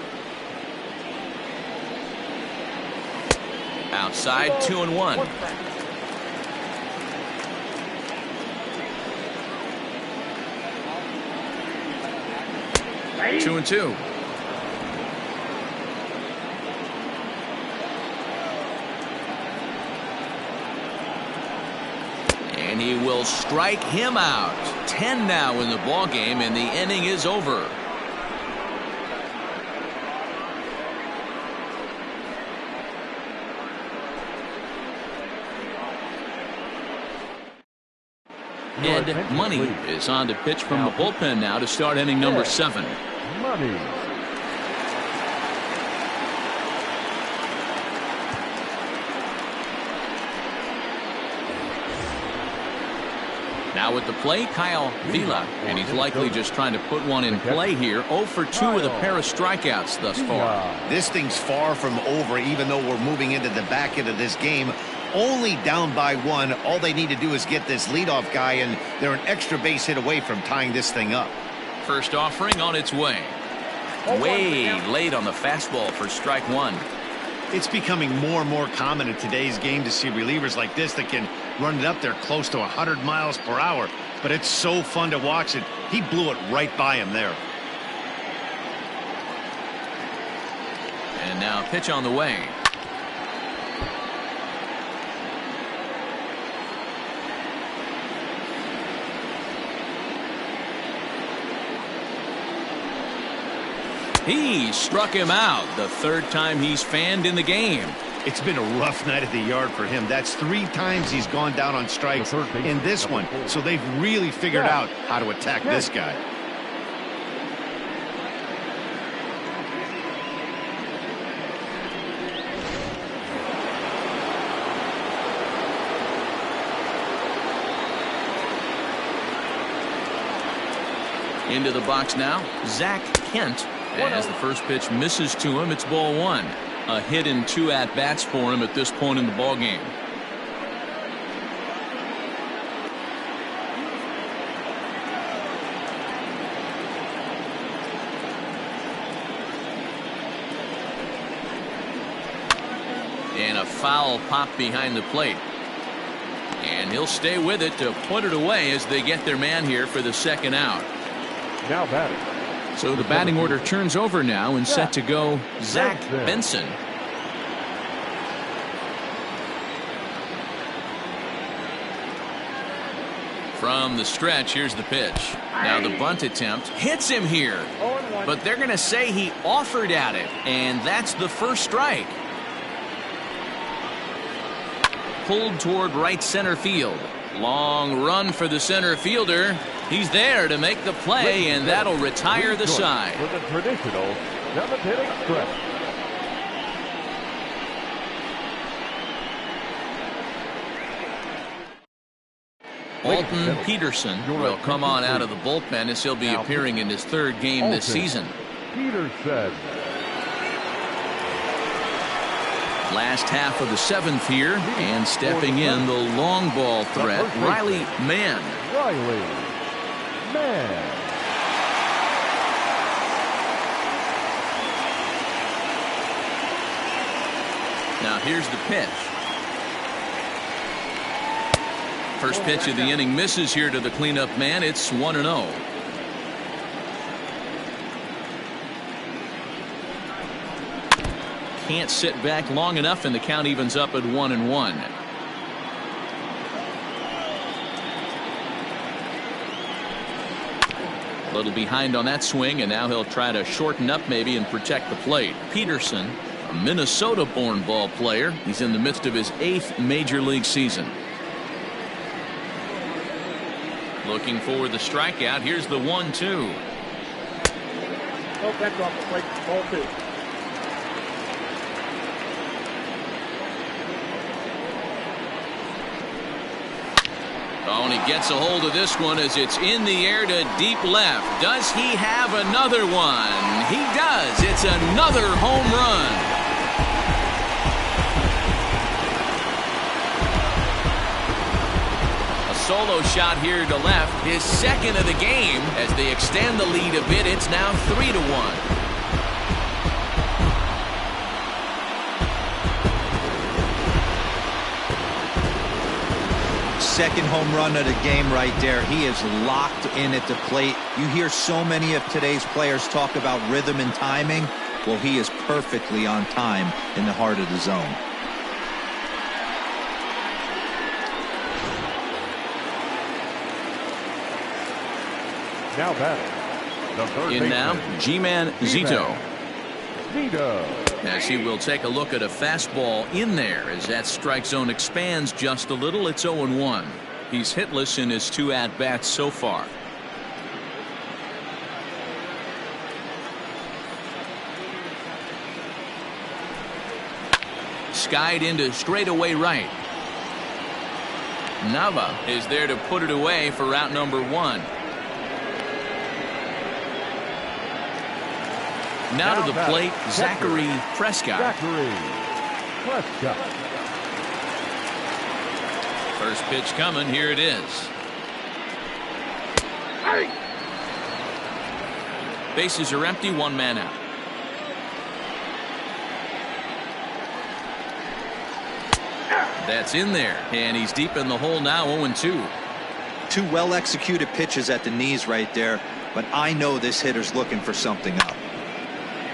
Outside, 2-1. Hey. 2-2. And he will strike him out. 10 now in the ball game, and the inning is over. Ed Money is on to pitch from the bullpen now to start inning number 7. Money. Now with the play, Kyle Vila, and he's likely just trying to put one in play here. 0 for 2 with a pair of strikeouts thus far. This thing's far from over, even though we're moving into the back end of this game. Only down by 1. All they need to do is get this leadoff guy, and they're an extra base hit away from tying this thing up. First offering on its way. Way late on the fastball for strike one. It's becoming more and more common in today's game to see relievers like this that can run it up there close to 100 miles per hour. But it's so fun to watch it. He blew it right by him there. And now pitch on the way. He struck him out, the third time he's fanned in the game. It's been a rough night at the yard for him. That's 3 times he's gone down on strikes in this one. So they've really figured out how to attack this guy. Into the box now, Zach Kent. As the first pitch misses to him, it's ball 1. a hit in 2 at-bats for him at this point in the ball game. And a foul pop behind the plate. And he'll stay with it to put it away as they get their man here for the second out. Now batting. So the batting order turns over now and set to go Zach Benson. From the stretch, here's the pitch. Now the bunt attempt hits him here. But they're going to say he offered at it. And that's the first strike. Pulled toward right center field. Long run for the center fielder. He's there to make the play, and that'll retire the side. For the traditional 7th-inning stretch. Alton Peterson will come on out of the bullpen as he'll be appearing in his 3rd game this season. Peterson. Last half of the 7th here, and stepping in the long ball threat, Riley Mann. Now here's the pitch. First pitch of the inning misses here to the cleanup man. It's 1-0. Can't sit back long enough, and the count evens up at 1-1. A little behind on that swing, and now he'll try to shorten up maybe and protect the plate. Peterson, a Minnesota-born ball player. He's in the midst of his 8th major league season. Looking for the strikeout. Here's the 1-2. Oh, that's off the plate. Ball 2. Oh, and he gets a hold of this one as it's in the air to deep left. Does he have another one? He does. It's another home run. A solo shot here to left. His 2nd of the game as they extend the lead a bit. It's now 3-1. Second home run of the game right there. He is locked in at the plate. You hear so many of today's players talk about rhythm and timing. Well, he is perfectly on time in the heart of the zone. Now batting. The third in now, G-Man Zito. Zito. As he will take a look at a fastball in there as that strike zone expands just a little. It's 0-1. He's hitless in his 2 at-bats so far. Skied into straightaway right. Nava is there to put it away for route number 1. Now to the plate, Zachary Prescott. First pitch coming. Here it is. Bases are empty. 1 man out. That's in there. And he's deep in the hole now. 0-2. 2 well-executed pitches at the knees right there. But I know this hitter's looking for something up.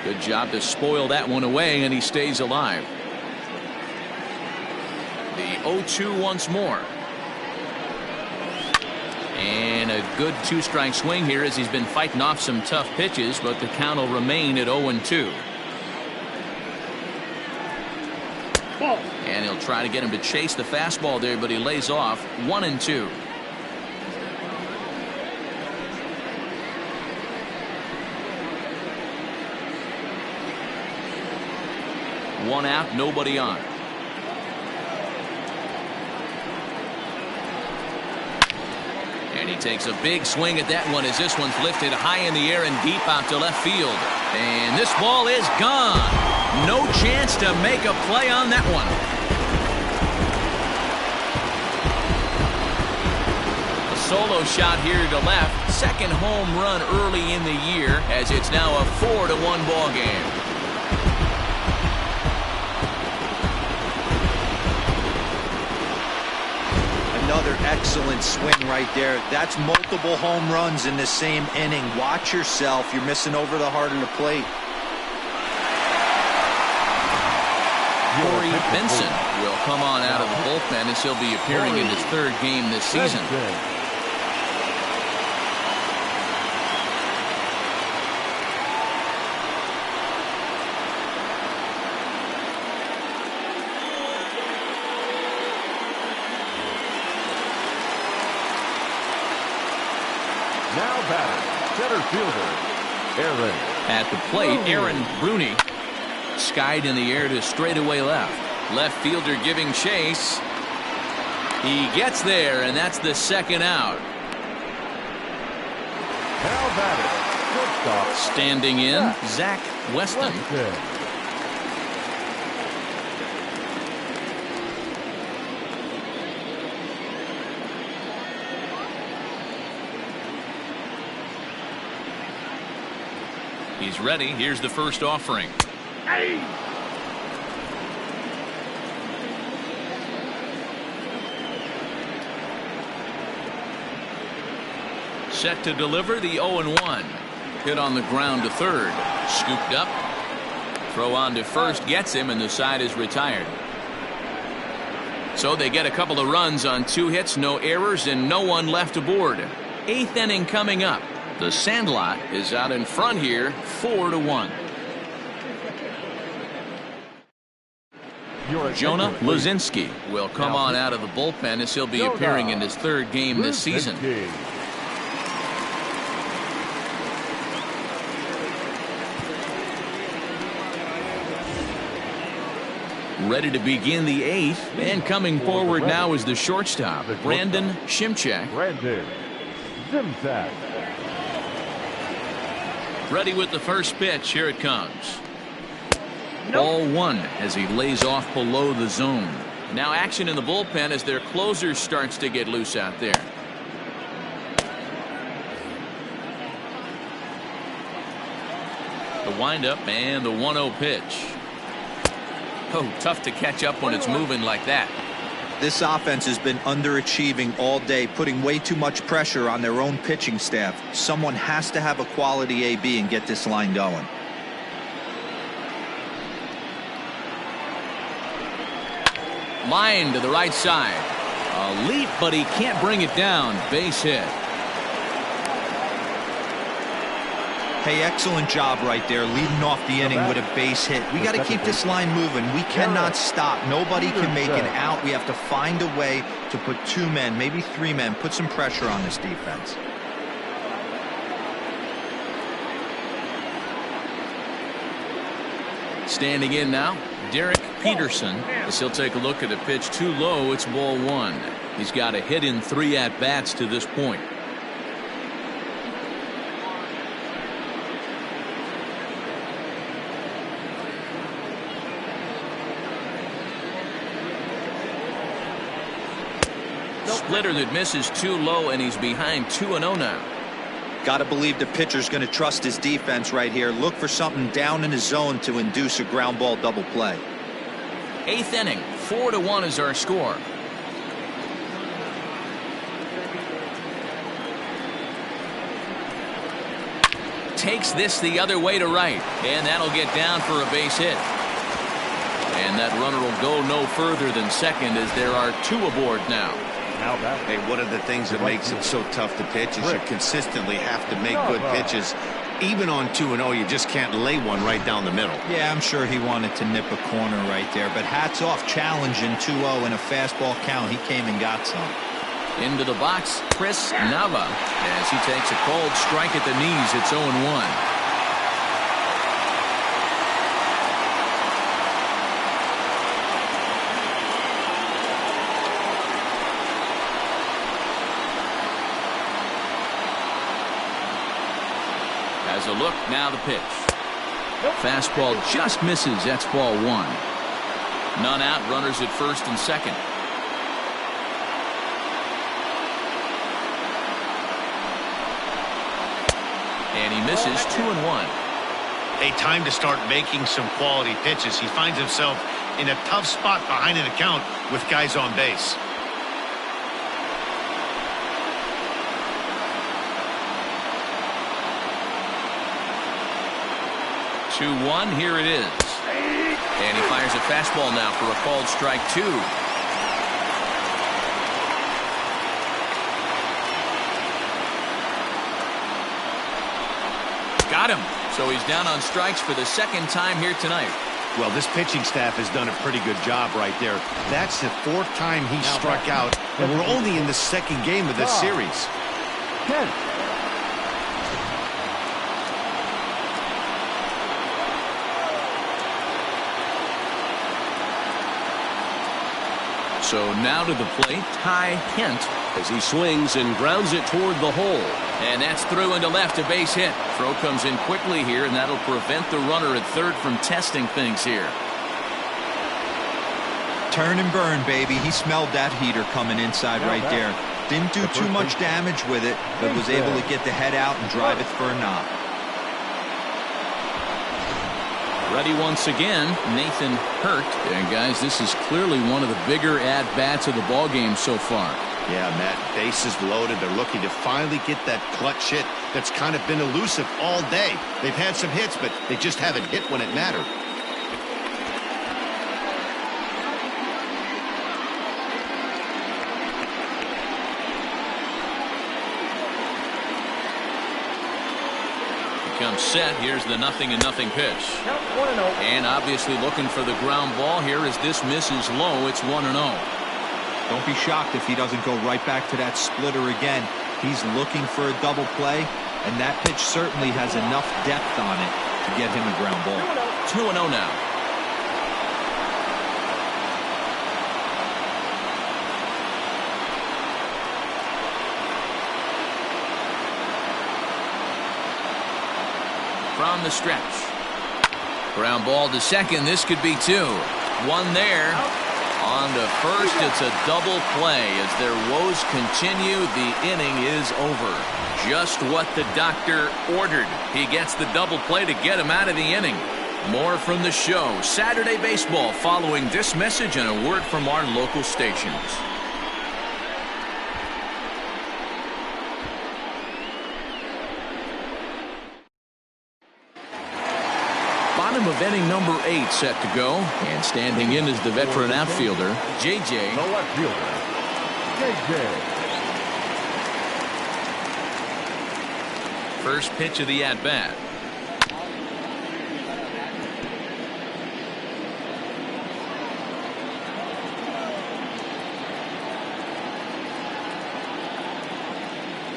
Good job to spoil that one away, and he stays alive. The 0-2 once more. And a good 2-strike swing here as he's been fighting off some tough pitches, but the count will remain at 0-2. And he'll try to get him to chase the fastball there, but he lays off. 1-2. One out, nobody on. And he takes a big swing at that one as this one's lifted high in the air and deep out to left field. And this ball is gone. No chance to make a play on that one. A solo shot here to left. Second home run early in the year, as it's now a 4-1 ball game. Another excellent swing right there. That's multiple home runs in the same inning. Watch yourself. You're missing over the heart of the plate. Corey Benson will come on out of the bullpen as he'll be appearing in his third game this season. Now batting, center fielder, Aaron. At the plate, Aaron Bruni. Skied in the air to straightaway left. Left fielder giving chase. He gets there, and that's the second out. Now batting, shortstop. Standing in, Zach Weston. He's ready. Here's the first offering. Set to deliver the 0-1. Hit on the ground to third. Scooped up. Throw on to first gets him, and the side is retired. So they get a couple of runs on 2 hits, no errors, and no one left aboard. 8th inning coming up. The Sandlot is out in front here, 4-1. Jonah Luzinski will come on out of the bullpen as he'll be appearing in his third game this season. Ready to begin the 8th, and coming forward now is the shortstop, Brandon Shimchak. Ready with the first pitch. Here it comes. Ball 1 as he lays off below the zone. Now action in the bullpen as their closer starts to get loose out there. The windup and the 1-0 pitch. Oh, tough to catch up when it's moving like that. This offense has been underachieving all day, putting way too much pressure on their own pitching staff. Someone has to have a quality AB and get this line going. Line to the right side. A leap, but he can't bring it down. Base hit. Hey, excellent job right there, leading off the inning with a base hit. We got to keep this line moving. We cannot stop. Nobody can make an out. We have to find a way to put 2 men, maybe 3 men, put some pressure on this defense. Standing in now, Derek Peterson, as he'll take a look at a pitch too low. It's ball 1. He's got a hit in 3 at-bats to this point. Splitter that misses too low, and he's behind 2-0 now. Got to believe the pitcher's going to trust his defense right here. Look for something down in his zone to induce a ground ball double play. 8th inning, 4-1 is our score. Takes this the other way to right, and that'll get down for a base hit. And that runner will go no further than second as there are 2 aboard now. Hey, one of the things that makes it so tough to pitch is you consistently have to make good pitches. Even on 2-0, you just can't lay one right down the middle. Yeah, I'm sure he wanted to nip a corner right there, but hats off, challenging 2-0 in a fastball count. He came and got some. Into the box, Chris Nava, as he takes a cold strike at the knees. It's 0-1. As a look, now the pitch. Fastball just misses. That's ball one. None out. Runners at first and second. And he misses 2-1. A time to start making some quality pitches. He finds himself in a tough spot behind an account with guys on base. 2-1. Here it is. And he fires a fastball now for a called strike two. Got him. So he's down on strikes for the second time here tonight. Well, this pitching staff has done a pretty good job right there. That's the fourth time he struck out, and we're only in the second game of this series. 10. So now to the plate, Ty Kent, as he swings and grounds it toward the hole. And that's through into left, a base hit. Throw comes in quickly here, and that'll prevent the runner at third from testing things here. Turn and burn, baby. He smelled that heater coming inside right there. Didn't do too much damage with it, but was able to get the head out and drive it for a knock. Ready once again, Nathan Hurt. And guys, this is clearly one of the bigger at-bats of the ballgame so far. Yeah, Matt, bases loaded. They're looking to finally get that clutch hit that's kind of been elusive all day. They've had some hits, but they just haven't hit when it mattered. Comes set. Here's the 0-0 pitch. Count 1-0. And obviously looking for the ground ball here as this misses low. It's 1-0. Don't be shocked if he doesn't go right back to that splitter again. He's looking for a double play, and that pitch certainly has enough depth on it to get him a ground ball. 2-0 now. From the stretch. Ground ball to second. This could be two. One there. On to first. It's a double play. As their woes continue, the inning is over. Just what the doctor ordered. He gets the double play to get him out of the inning. More from the show. Saturday Baseball following this message and a word from our local stations. Bottom of inning number 8 set to go, and standing in is the veteran outfielder JJ. The left fielder, JJ. First pitch of the at-bat.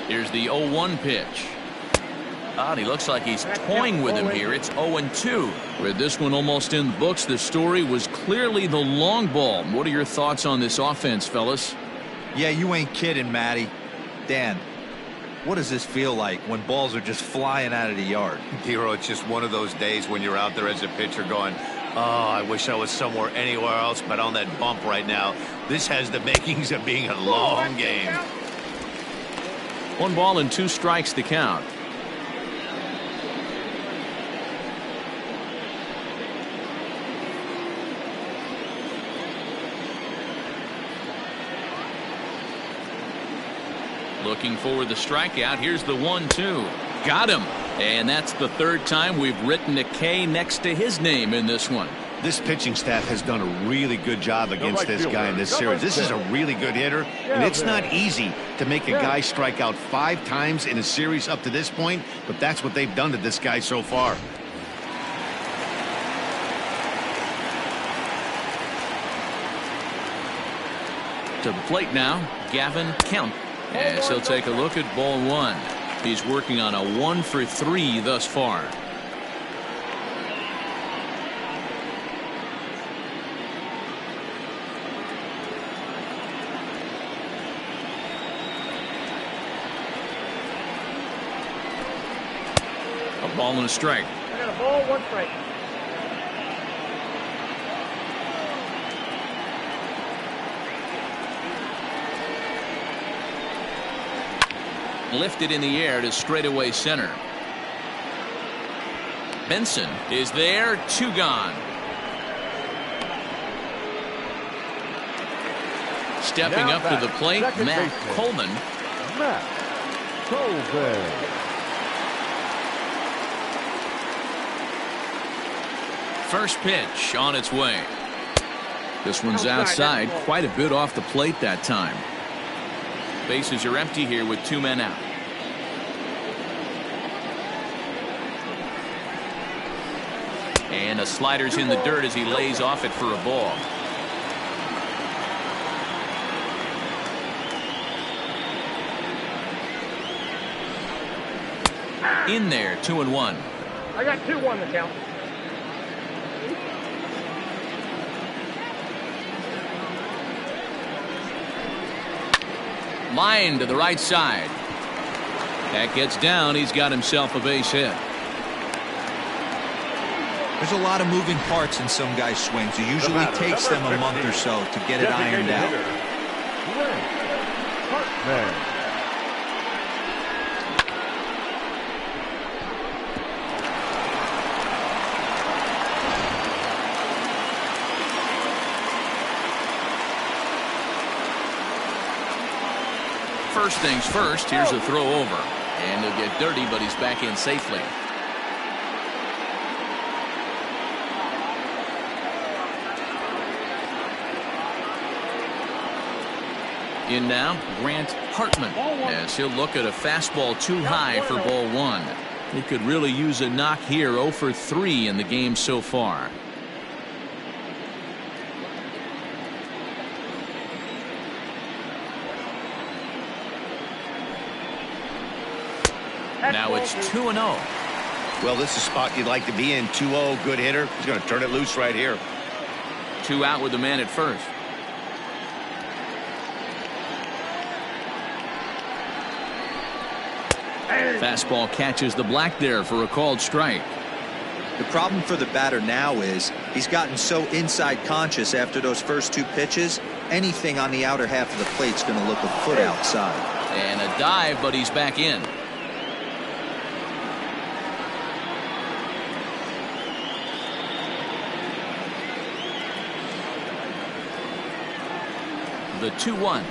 Here's the 0-1 pitch. And he looks like he's toying with him here. It's 0-2. With this one almost in the books, the story was clearly the long ball. What are your thoughts on this offense, fellas? Yeah, you ain't kidding, Matty. Dan, what does this feel like when balls are just flying out of the yard? Hero, it's just one of those days when you're out there as a pitcher going, oh, I wish I was somewhere anywhere else but on that bump right now. This has the makings of being a long game. 1 ball and 2 strikes to count. Looking for the strikeout. Here's the 1-2. Got him. And that's the third time we've written a K next to his name in this one. This pitching staff has done a really good job against this guy in this series. This is a really good hitter, and it's not easy to make a guy strike out 5 times in a series up to this point, but that's what they've done to this guy so far. To the plate now, Gavin Kemp. As he'll take a look at ball 1. He's working on a 1-for-3 thus far. A ball and a strike. I got a ball, 1 strike. lifted in the air to straightaway center. Benson is there, 2 gone. Stepping up to the plate, Matt Coleman. Matt Coleman. First pitch on its way. This one's outside, quite a bit off the plate that time. Bases are empty here with 2 men out. And a slider's in the dirt as he lays off it for a ball. In there, 2-1. I got 2-1 to count. Line to the right side. That gets down. He's got himself a base hit. There's a lot of moving parts in some guys' swings. It usually takes them a month or so to get it ironed out. First things first, here's a throw over. And he'll get dirty, but he's back in safely. In now, Grant Hartman, as he'll look at a fastball too high for ball 1. He could really use a knock here. 0 for 3 in the game so far. Now it's 2-0. Well, this is a spot you'd like to be in. 2-0, good hitter. He's going to turn it loose right here. 2 out with the man at first. Fastball catches the black there for a called strike. The problem for the batter now is he's gotten so inside conscious after those first 2 pitches. Anything on the outer half of the plate's going to look a foot outside. And a dive, but he's back in. The 2-1.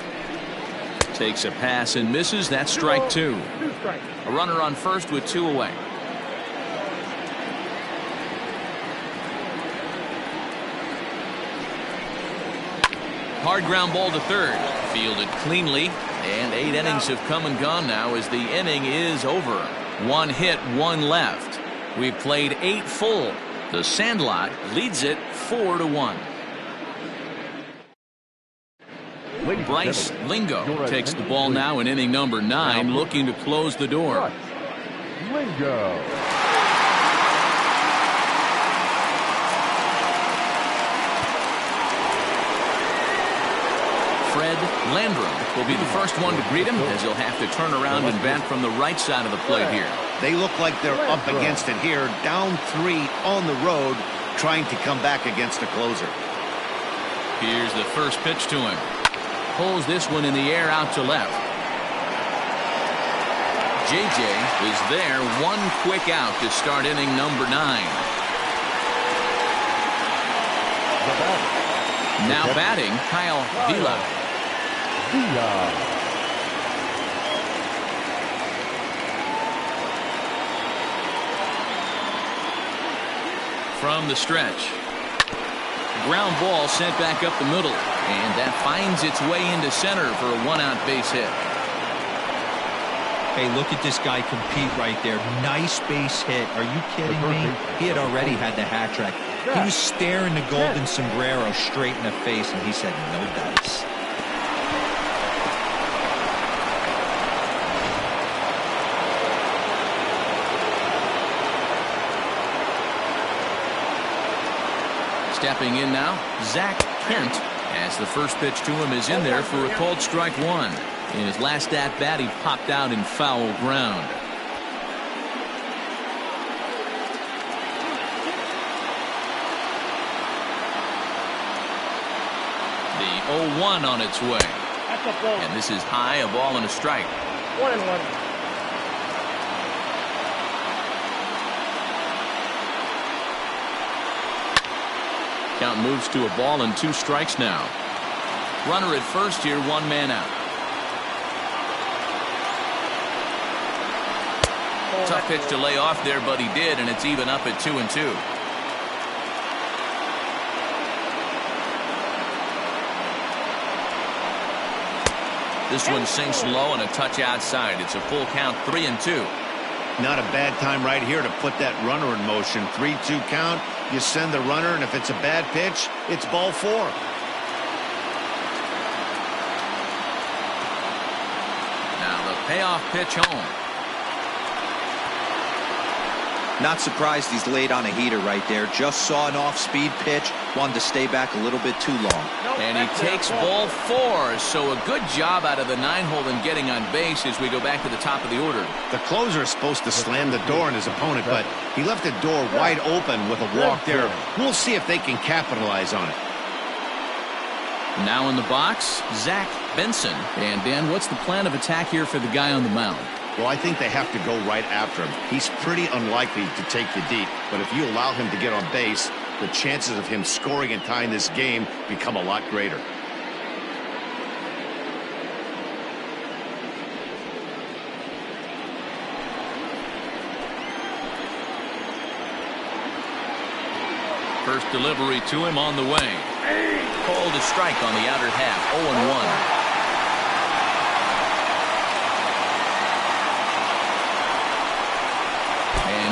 Takes a pass and misses. That's strike 2. A runner on first with 2 away. Hard ground ball to third. Fielded cleanly. And 8 innings have come and gone now as the inning is over. 1 hit, 1 left. We've played 8 full. The Sandlot leads it 4-1. Bryce Lingo takes the ball now in inning number 9, looking to close the door. Lingo. Fred Landrum will be the first one to greet him, as he'll have to turn around and bat from the right side of the plate here. They look like they're up against it here. Down 3 on the road, trying to come back against the closer. Here's the first pitch to him. Pulls this one in the air out to left. JJ is there. 1 quick out to start inning number 9. Now batting, Kyle Vila. From the stretch. Ground ball sent back up the middle, and that finds its way into center for a 1-out base hit. Hey, look at this guy compete right there. Nice base hit. Are you kidding me? He had already had the hat trick. He was staring the golden sombrero straight in the face, and he said, no dice. Stepping in now, Zach Kent, as the first pitch to him is in there for a called strike 1. In his last at bat, he popped out in foul ground. The 0-1 on its way. And this is high, a ball and a strike. 1-1. Count moves to a ball and 2 strikes now. Runner at first here, 1 man out. Tough pitch to lay off there, but he did, and it's even up at 2-2. This one sinks low and a touch outside. It's a full count, 3-2. Not a bad time right here to put that runner in motion. 3-2 count. You send the runner, and if it's a bad pitch, it's ball 4. Now the payoff pitch home. Not surprised he's laid on a heater right there. Just saw an off-speed pitch. Wanted to stay back a little bit too long. And he takes ball 4. So a good job out of the 9-hole in getting on base as we go back to the top of the order. The closer is supposed to slam the door on his opponent, but he left the door wide open with a walk there. We'll see if they can capitalize on it. Now in the box, Zach Benson. And Dan, what's the plan of attack here for the guy on the mound? Well, I think they have to go right after him. He's pretty unlikely to take you deep, but if you allow him to get on base, the chances of him scoring and tying this game become a lot greater. First delivery to him on the way. Called a strike on the outer half, 0-1.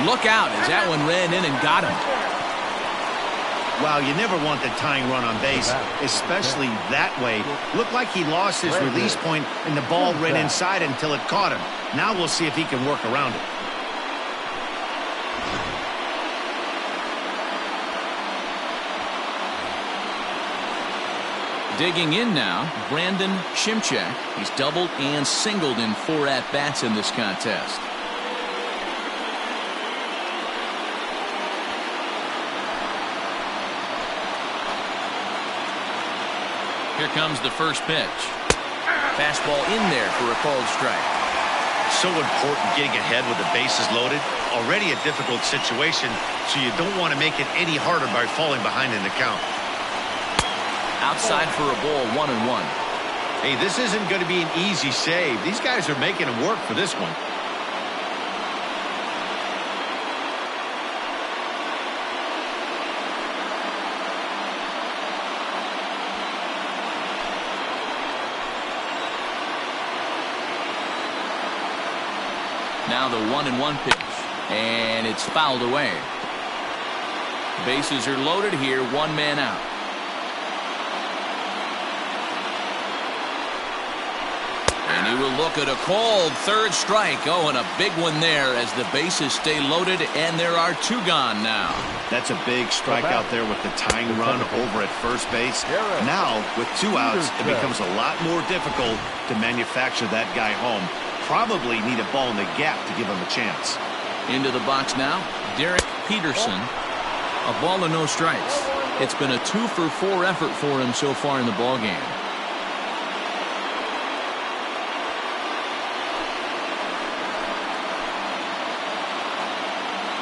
Look out as that one ran in and got him. Wow, you never want the tying run on base, especially that way. Looked like he lost his release point and the ball ran inside until it caught him. Now we'll see if he can work around it. Digging in now, Brandon Shimchak. He's doubled and singled in 4 at-bats in this contest. Here comes the first pitch. Fastball in there for a called strike. So important getting ahead with the bases loaded. Already a difficult situation, so you don't want to make it any harder by falling behind in the count. Outside for a ball, 1-1. Hey, this isn't going to be an easy save. These guys are making him work for this one. Now the 1-1 pitch, and it's fouled away. Bases are loaded here, 1 man out. And he will look at a called 3rd strike. Oh, and a big one there as the bases stay loaded, and there are 2 gone now. That's a big strike out there with the tying run over at first base. Now, with 2 outs, it becomes a lot more difficult to manufacture that guy home. Probably need a ball in the gap to give him a chance. Into the box now, Derek Peterson. A ball and no strikes. It's been a 2-for-4 effort for him so far in the ballgame.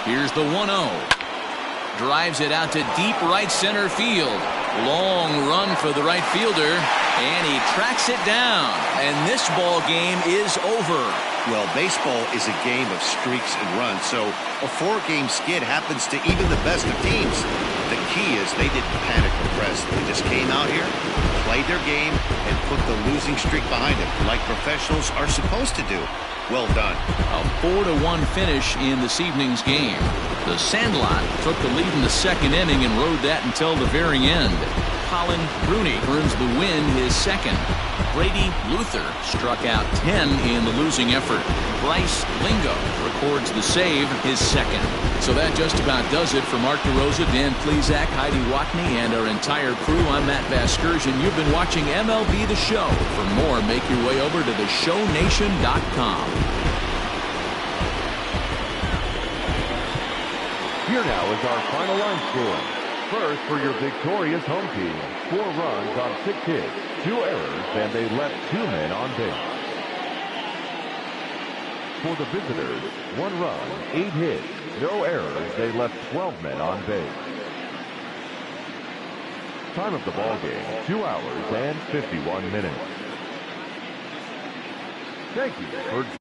Here's the 1-0. Drives it out to deep right center field. Long run for the right fielder, and he tracks it down. And this ball game is over. Well, baseball is a game of streaks and runs, so a 4-game skid happens to even the best of teams. The key is they didn't panic or press. They just came out here, played their game, and put the losing streak behind them, like professionals are supposed to do. Well done. A 4-1 finish in this evening's game. The Sandlot took the lead in the 2nd inning and rode that until the very end. Colin Bruni earns the win, his 2nd. Brady Luther struck out 10 in the losing effort. Bryce Lingo records the save, his 2nd. So that just about does it for Mark DeRosa, Dan Plesac, Heidi Watney, and our entire crew. I'm Matt Vasgersian. You've been watching MLB The Show. For more, make your way over to theshownation.com. Here now is our final line score. First, for your victorious home team, 4 runs on 6 hits, 2 errors, and they left 2 men on base. For the visitors, 1 run, 8 hits, no errors, they left 12 men on base. Time of the ball game, 2 hours and 51 minutes. Thank you for